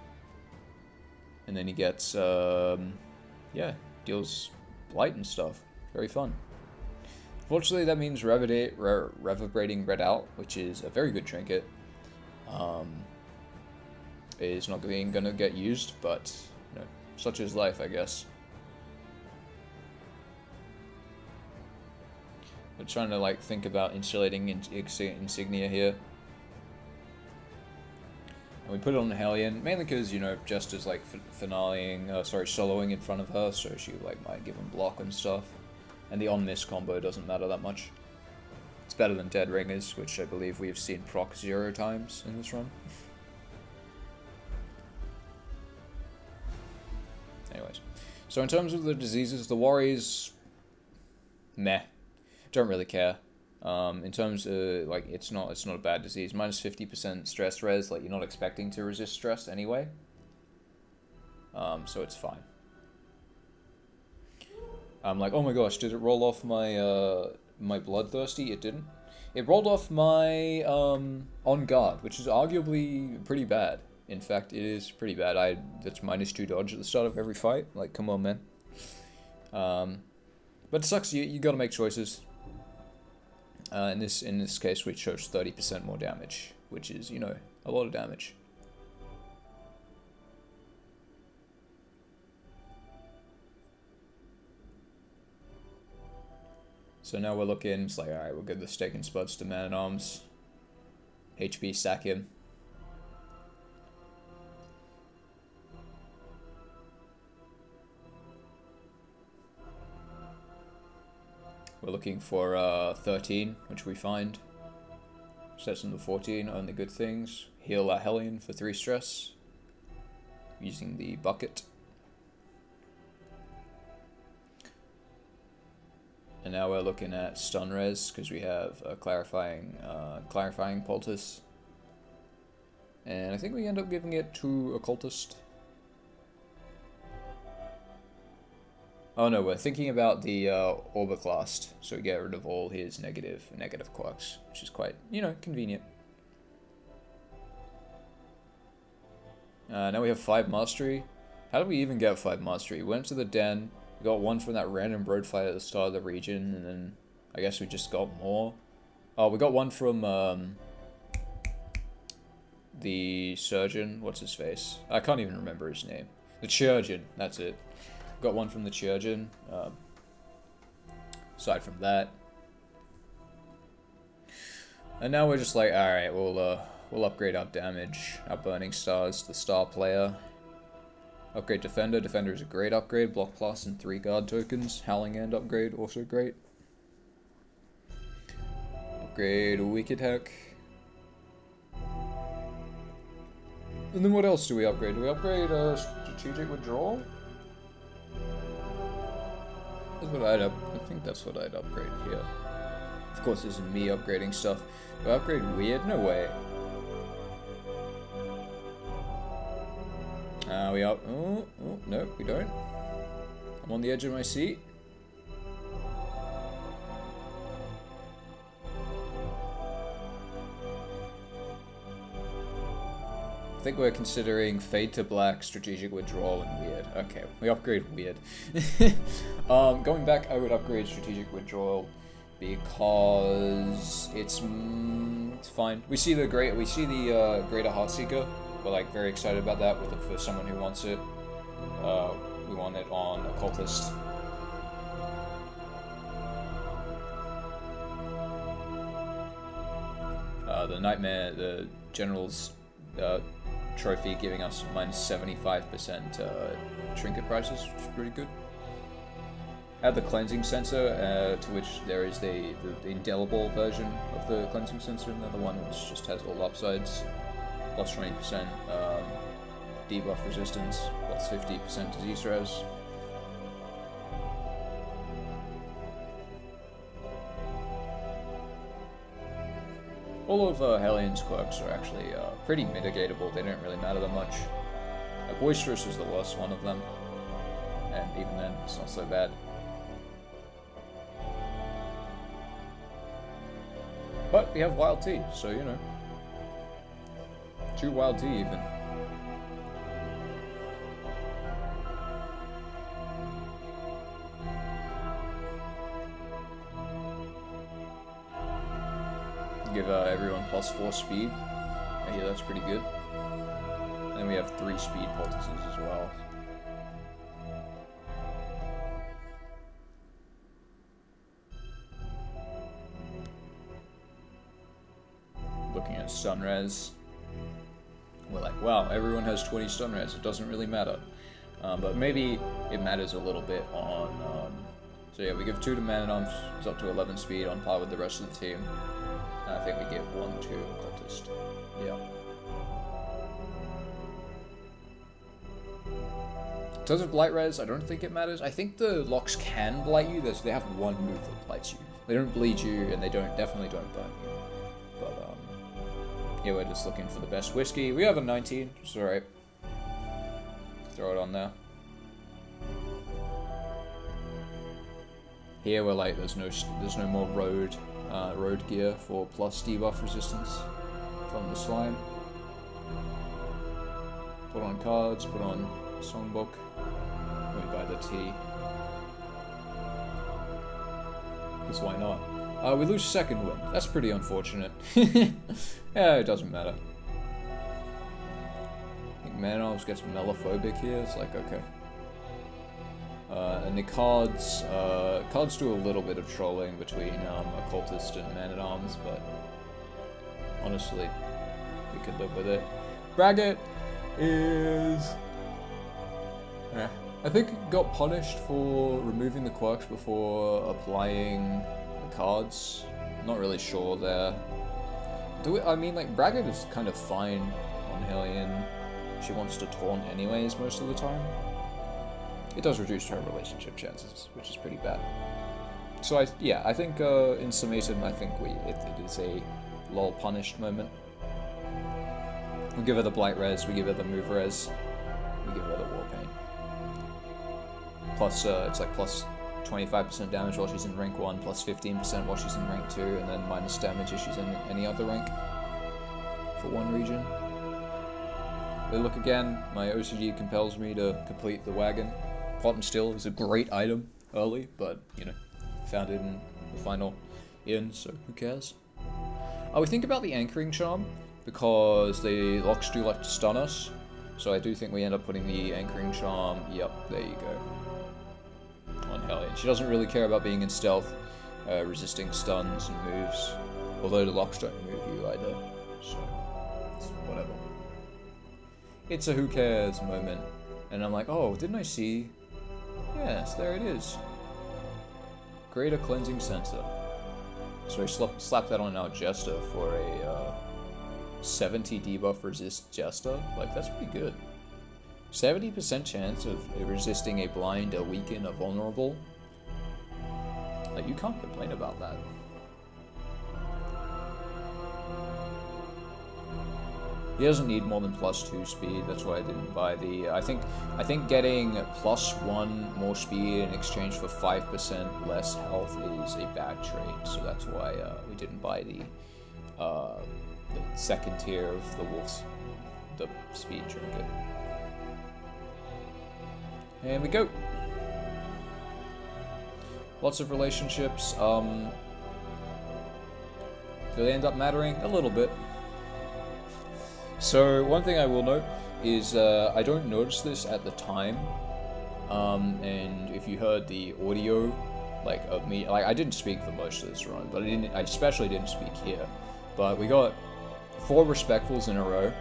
And then he gets, yeah, deals Blight and stuff. Very fun. Fortunately, that means Reverberating Red Out, which is a very good trinket. Is not gonna get used, but, you know, such is life, I guess. We're trying to, like, think about insulating Insignia here. And we put it on the Hellion, mainly because, you know, Jester is, like, soloing in front of her, so she, like, might give him block and stuff. And the on-miss combo doesn't matter that much. It's better than Dead Ringers, which I believe we have seen proc 0 times in this run. Anyways. So in terms of the diseases, the Worries, meh. Don't really care. In terms of, like, it's not a bad disease. Minus 50% stress res, like, you're not expecting to resist stress anyway. So it's fine. I'm like, oh my gosh, did it roll off my, my Bloodthirsty? It didn't. It rolled off my, On Guard, which is arguably pretty bad. In fact, it is pretty bad. That's minus 2 dodge at the start of every fight. Like, come on, man. But it sucks, you gotta make choices. In this case, we chose 30% more damage, which is, you know, a lot of damage. So now we're looking, it's like, alright, we'll give the Stake and Spuds to Man-at-Arms. HP, sack him. We're looking for 13, which we find. Sets into 14, only good things. Heal our Hellion for 3 stress. Using the bucket. And now we're looking at Stun Res, because we have a clarifying Poultice. And I think we end up giving it to Occultist. Oh no, we're thinking about the Orbiclast, so we get rid of all his negative quirks, which is quite, you know, convenient. Now we have 5 Mastery. How did we even get 5 Mastery? We went to the Den, we got 1 from that random road fight at the start of the region, and then I guess we just got more. Oh, we got 1 from the Surgeon, what's his face? I can't even remember his name. The Chirurgeon, that's it. Got 1 from the Chirurgeon. Aside from that, and now we're just like, all right, we'll upgrade our damage, our Burning Stars, the Star Player. Upgrade Defender. Defender is a great upgrade. Block plus and 3 guard tokens. Howling End upgrade, also great. Upgrade Wicked Heck. And then what else do we upgrade? Do we upgrade Strategic Withdrawal? That's what I think that's what I'd upgrade here. Of course, this is me upgrading stuff. Do I upgrade Weird? No way. We up. Oh, no, we don't. I'm on the edge of my seat. I think we're considering Fade to Black, Strategic Withdrawal, and Weird. Okay, we upgrade Weird. Going back, I would upgrade Strategic Withdrawal because it's fine. We see the Greater Heartseeker. We're like very excited about that. We're looking for someone who wants it. We want it on Occultist. The Nightmare, the General's trophy, giving us minus 75% trinket prices, which is pretty good. Add the cleansing sensor, to which there is the indelible version of the cleansing sensor, another one which just has all upsides. Plus 20% debuff resistance, plus 50% disease res. All of Hellions quirks are actually pretty mitigatable, they don't really matter that much. Boisterous is the worst one of them, and even then, it's not so bad. But we have Wild Tea, so you know. 2 Wild Tea even. Give everyone plus 4 speed. I hear that's pretty good. And we have 3 speed poultices as well. Looking at Sunres. We're like, wow, everyone has 20 stun res, it doesn't really matter. But maybe it matters a little bit on... so yeah, we give 2 to Man-at-Arms, it's up to 11 speed, on par with the rest of the team. And I think we give 1 to Occultist. Yeah. In terms of Blight res, I don't think it matters. I think the locks can blight you, they have 1 move that blights you. They don't bleed you, and they definitely don't burn you. But, yeah, we're just looking for the best whiskey. We have a 19, which is alright. Throw it on there. Here we're like, there's no more road gear for plus debuff resistance from the slime. Put on cards, put on songbook. We buy the tea. Because why not? We lose second wind. That's pretty unfortunate. Yeah, it doesn't matter. I think Man-at-Arms gets mellophobic here. It's like, okay. And the cards do a little bit of trolling between Occultist and Man-at-Arms, but honestly, we could live with it. Braggart is... I think it got punished for removing the quirks before applying the cards. Not really sure there. I mean, like, Braggart is kind of fine on Hellion. She wants to taunt anyways most of the time. It does reduce her relationship chances, which is pretty bad. So I think in summatum, I think it is a lol punished moment. We give her the blight res, we give her the move res, we give her the war pain. Plus, it's like plus 25% damage while she's in rank 1, plus 15% while she's in rank 2, and then minus damage if she's in any other rank for one region. We look again, my OCD compels me to complete the wagon. Pot and Still is a great item early, but, you know, found it in the final so who cares? We think about the Anchoring Charm, because the locks do like to stun us, so I do think we end up putting the Anchoring Charm, yep, there you go, on Hellion. She doesn't really care about being in stealth, resisting stuns and moves, although the locks don't move you either, so it's whatever. It's a who cares moment. And I'm like, oh, didn't I see? Yes, there it is. Greater cleansing sensor. So I slapped that on our Jester for a 70 debuff resist Jester. Like, that's pretty good. 70% chance of resisting a blind, a weaken, a vulnerable. Like, you can't complain about that. He doesn't need more than +2 speed, that's why I didn't buy the... I think getting +1 more speed in exchange for 5% less health is a bad trade, so that's why we didn't buy the second tier of the Wolf's, the speed trinket. And we go! Lots of relationships, do they end up mattering? A little bit. So, one thing I will note is I don't notice this at the time, and if you heard the audio, like, of me, like, I didn't speak for most of this run, but I especially didn't speak here, but we got 4 respectfuls in a row,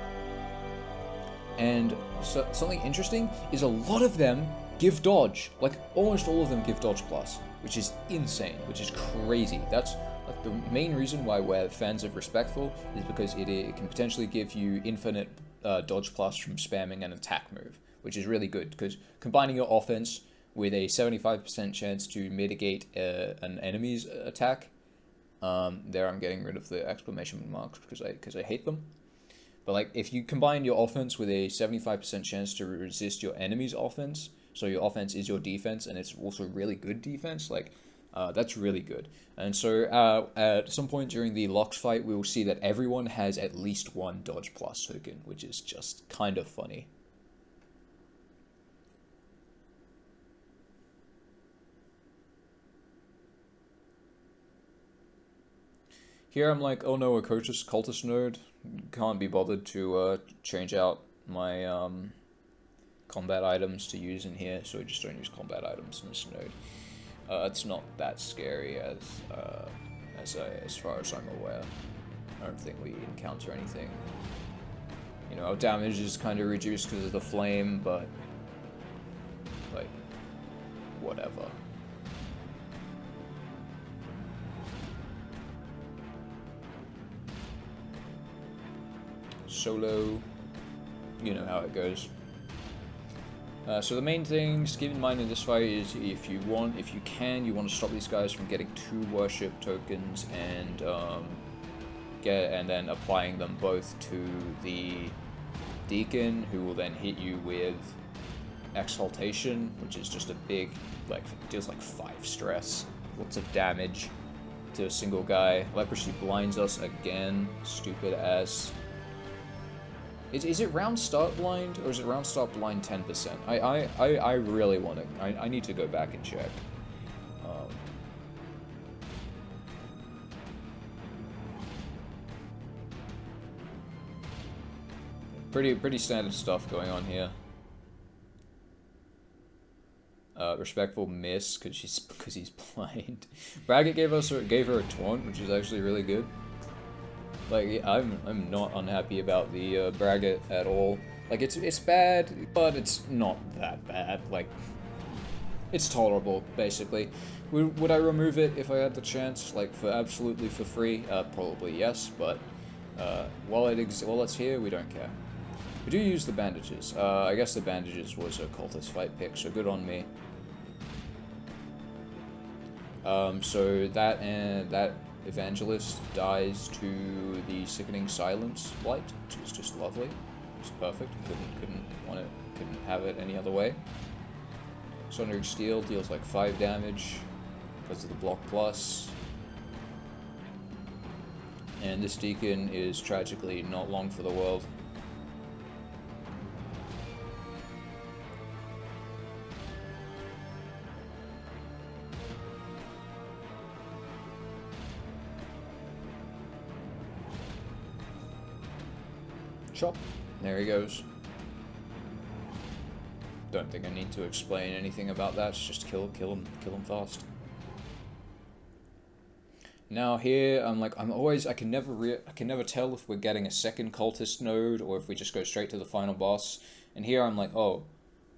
and so, something interesting is a lot of them give dodge, like, almost all of them give dodge plus, which is insane, which is crazy. That's like the main reason why we're fans of Respectful is because it can potentially give you infinite dodge plus from spamming an attack move, which is really good because combining your offense with a 75% chance to mitigate an enemy's attack. There I'm getting rid of the exclamation marks because I hate them. But like if you combine your offense with a 75% chance to resist your enemy's offense, so your offense is your defense and it's also really good defense, like that's really good. And so at some point during the Lux fight, we will see that everyone has at least one dodge plus token, which is just kind of funny. Here I'm like, oh no, a cultist node. Can't be bothered to change out my combat items to use in here, so I just don't use combat items in this node. It's not that scary as far as I'm aware. I don't think we encounter anything. You know, our damage is kind of reduced because of the flame, but like, whatever. Solo, you know how it goes. So the main things, keep in mind in this fight is if you want to stop these guys from getting 2 worship tokens and then applying them both to the Deacon, who will then hit you with Exaltation, which is just a big, like, deals like 5 stress, lots of damage to a single guy. Leprosy blinds us again, stupid ass. Is it round start blind, or is it round start blind 10%? I really want to... I need to go back and check. Pretty standard stuff going on here. Respectful miss because he's blind. Braggett gave her a taunt, which is actually really good. Like, I'm not unhappy about the Braggett at all. Like, it's bad, but it's not that bad. Like, it's tolerable, basically. Would I remove it if I had the chance? Like, absolutely for free? Probably yes, but while it's here, we don't care. We do use the bandages. I guess the bandages was a cultist fight pick, so good on me. So that Evangelist dies to the Sickening Silence Blight, which is just lovely. It's perfect. Couldn't have it any other way. Sundering Steel deals like 5 damage because of the block plus. And this Deacon is tragically not long for the world. Chop. There he goes. Don't think I need to explain anything about that. It's just kill him fast. Now here, I can never tell if we're getting a second cultist node or if we just go straight to the final boss. And here I'm like, oh,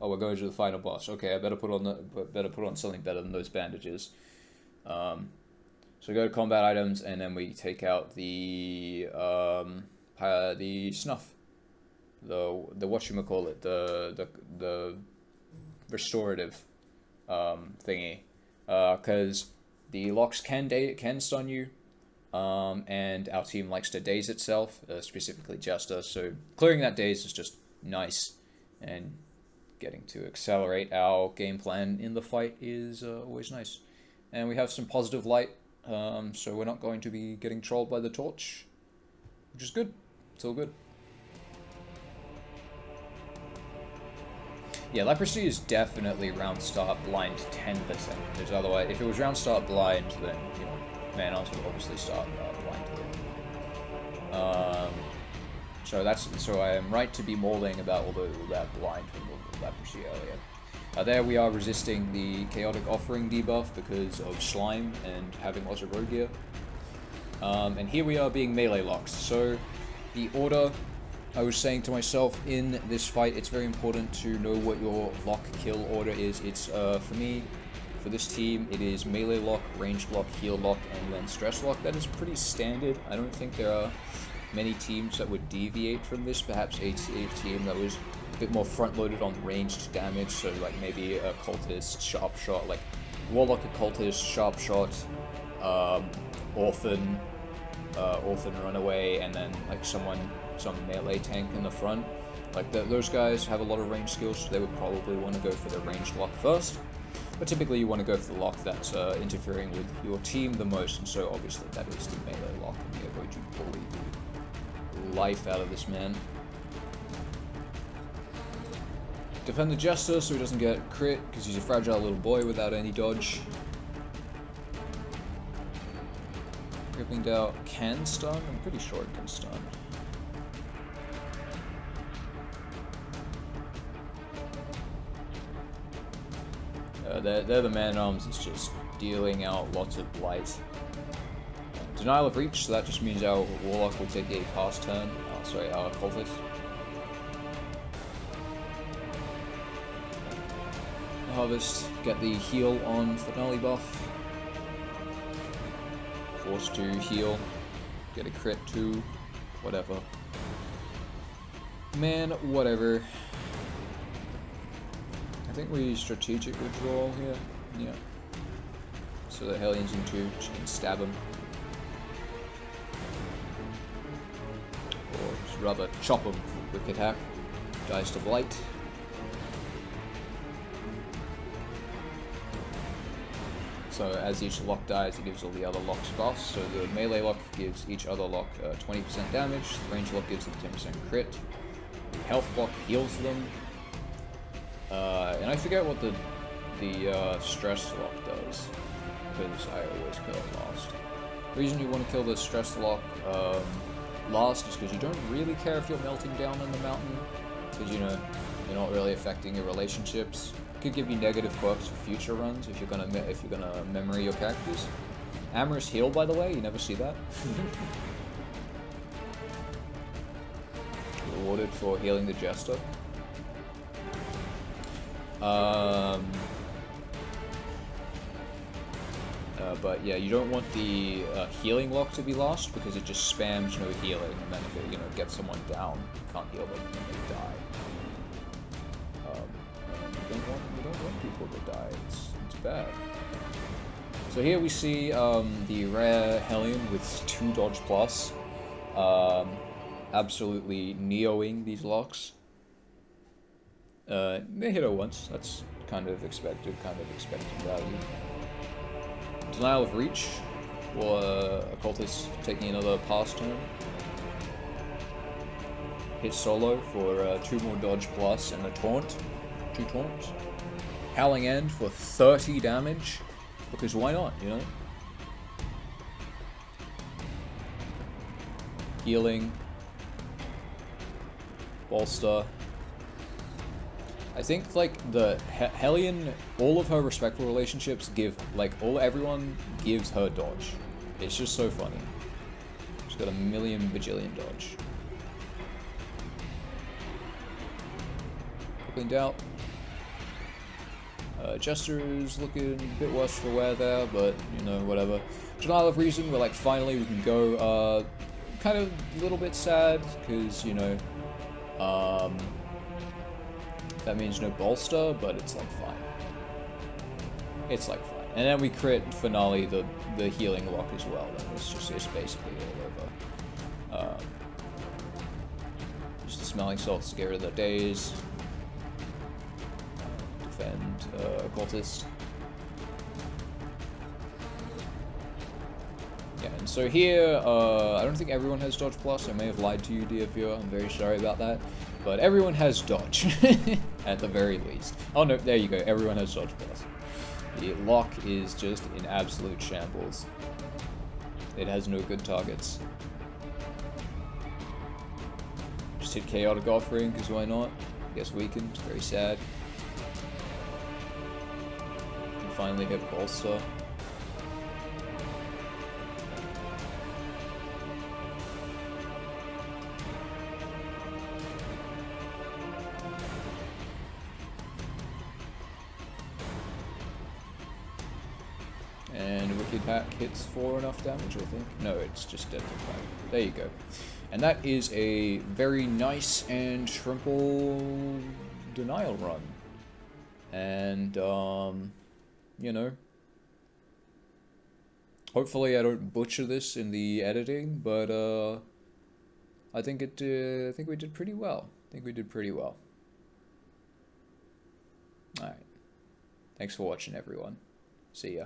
Oh, we're going to the final boss. Okay, I better put on something better than those bandages. So we go to combat items, and then we take out the snuff, the whatchamacallit, the restorative thingy, because the locks can stun you, and our team likes to daze itself, specifically Jester. So clearing that daze is just nice, and getting to accelerate our game plan in the fight is always nice. And we have some positive light, so we're not going to be getting trolled by the torch, which is good. It's all good. Yeah, leprosy is definitely round start blind 10%. Because otherwise, if it was round start blind, then you know, man-ons would obviously start blind. So I am right to be mauling about all that blind from the leprosy earlier. There we are resisting the chaotic offering debuff because of slime and having lots of rogue gear. And here we are being melee locked. So the order, I was saying to myself in this fight, it's very important to know what your lock kill order is. It's for me, for this team, it is melee lock, ranged lock, heal lock, and then stress lock. That is pretty standard. I don't think there are many teams that would deviate from this. Perhaps a team that was a bit more front-loaded on ranged damage, so like maybe a cultist, sharp shot, like warlock, occultist, sharp shot, orphan runaway, and then like some melee tank in the front. Like those guys have a lot of range skills, so they would probably want to go for the ranged lock first. But typically you want to go for the lock that's interfering with your team the most, and so obviously that is the melee lock, and we are going to bully the life out of this man. Defend the Jester so he doesn't get crit, because he's a fragile little boy without any dodge. Crippling Dow can stun? I'm pretty sure it can stun. They're the man-at-arms. It's just dealing out lots of blight. Denial of reach, so that just means our warlock will take a pass turn. Sorry, our cultist. Harvest, get the heal on finale buff. Forced to heal, get a crit too, whatever. Man, whatever. I think we strategic withdrawal here, yeah. So the Hellions in 2 can stab him. Or just rather chop him with quick attack. Dies to blight. So as each lock dies, it gives all the other locks buffs. So the melee lock gives each other lock 20% damage, the range lock gives them 10% crit, the health block heals them, and I forget what the stress lock does, because I always kill it last. The reason you want to kill the stress lock last is because you don't really care if you're melting down in the mountain, because you know you're not really affecting your relationships. Could give you negative quirks for future runs if you're gonna memory your characters. Amorous heal, by the way, you never see that. Rewarded for healing the Jester. But yeah, you don't want the healing lock to be lost because it just spams no healing, and then if it gets someone down, you can't heal them and they die. You don't want people to die. It's bad. So here we see the rare Hellion with 2 dodge plus, absolutely neoing these locks. They hit her once. That's kind of expected value. Denial of reach, or occultist taking another pass turn. Hit solo for 2 more dodge plus and a taunt. 2 taunts. Howling End for 30 damage, because why not, you know? Healing. Bolster. I think, like, the Hellion, all of her respectful relationships give, like, everyone gives her dodge. It's just so funny. She's got a million bajillion dodge. Cleaned out. Jester is looking a bit worse for wear there, but, you know, whatever. Denial of Reason, we're like, finally we can go. Kind of a little bit sad, because, you know, that means no bolster, but it's like fine. It's like fine. And then we crit finale the healing lock as well, and it's basically all over. Just the smelling salts to get rid of the daze. Defend occultist. Yeah, and so here, I don't think everyone has dodge plus. I may have lied to you, dear viewer. I'm very sorry about that. But everyone has dodge, at the very least. Oh no, there you go. Everyone has dodge plus. The lock is just in absolute shambles. It has no good targets. Just hit Chaotic Offering, because why not? I guess weakened. Very sad. Can finally hit Bolster. And Wicked Pack hits for enough damage, I think. No, it's just Deadly Pack. There you go. And that is a very nice and triple denial run. And, you know, hopefully I don't butcher this in the editing, but I think we did pretty well. Alright. Thanks for watching, everyone. See ya.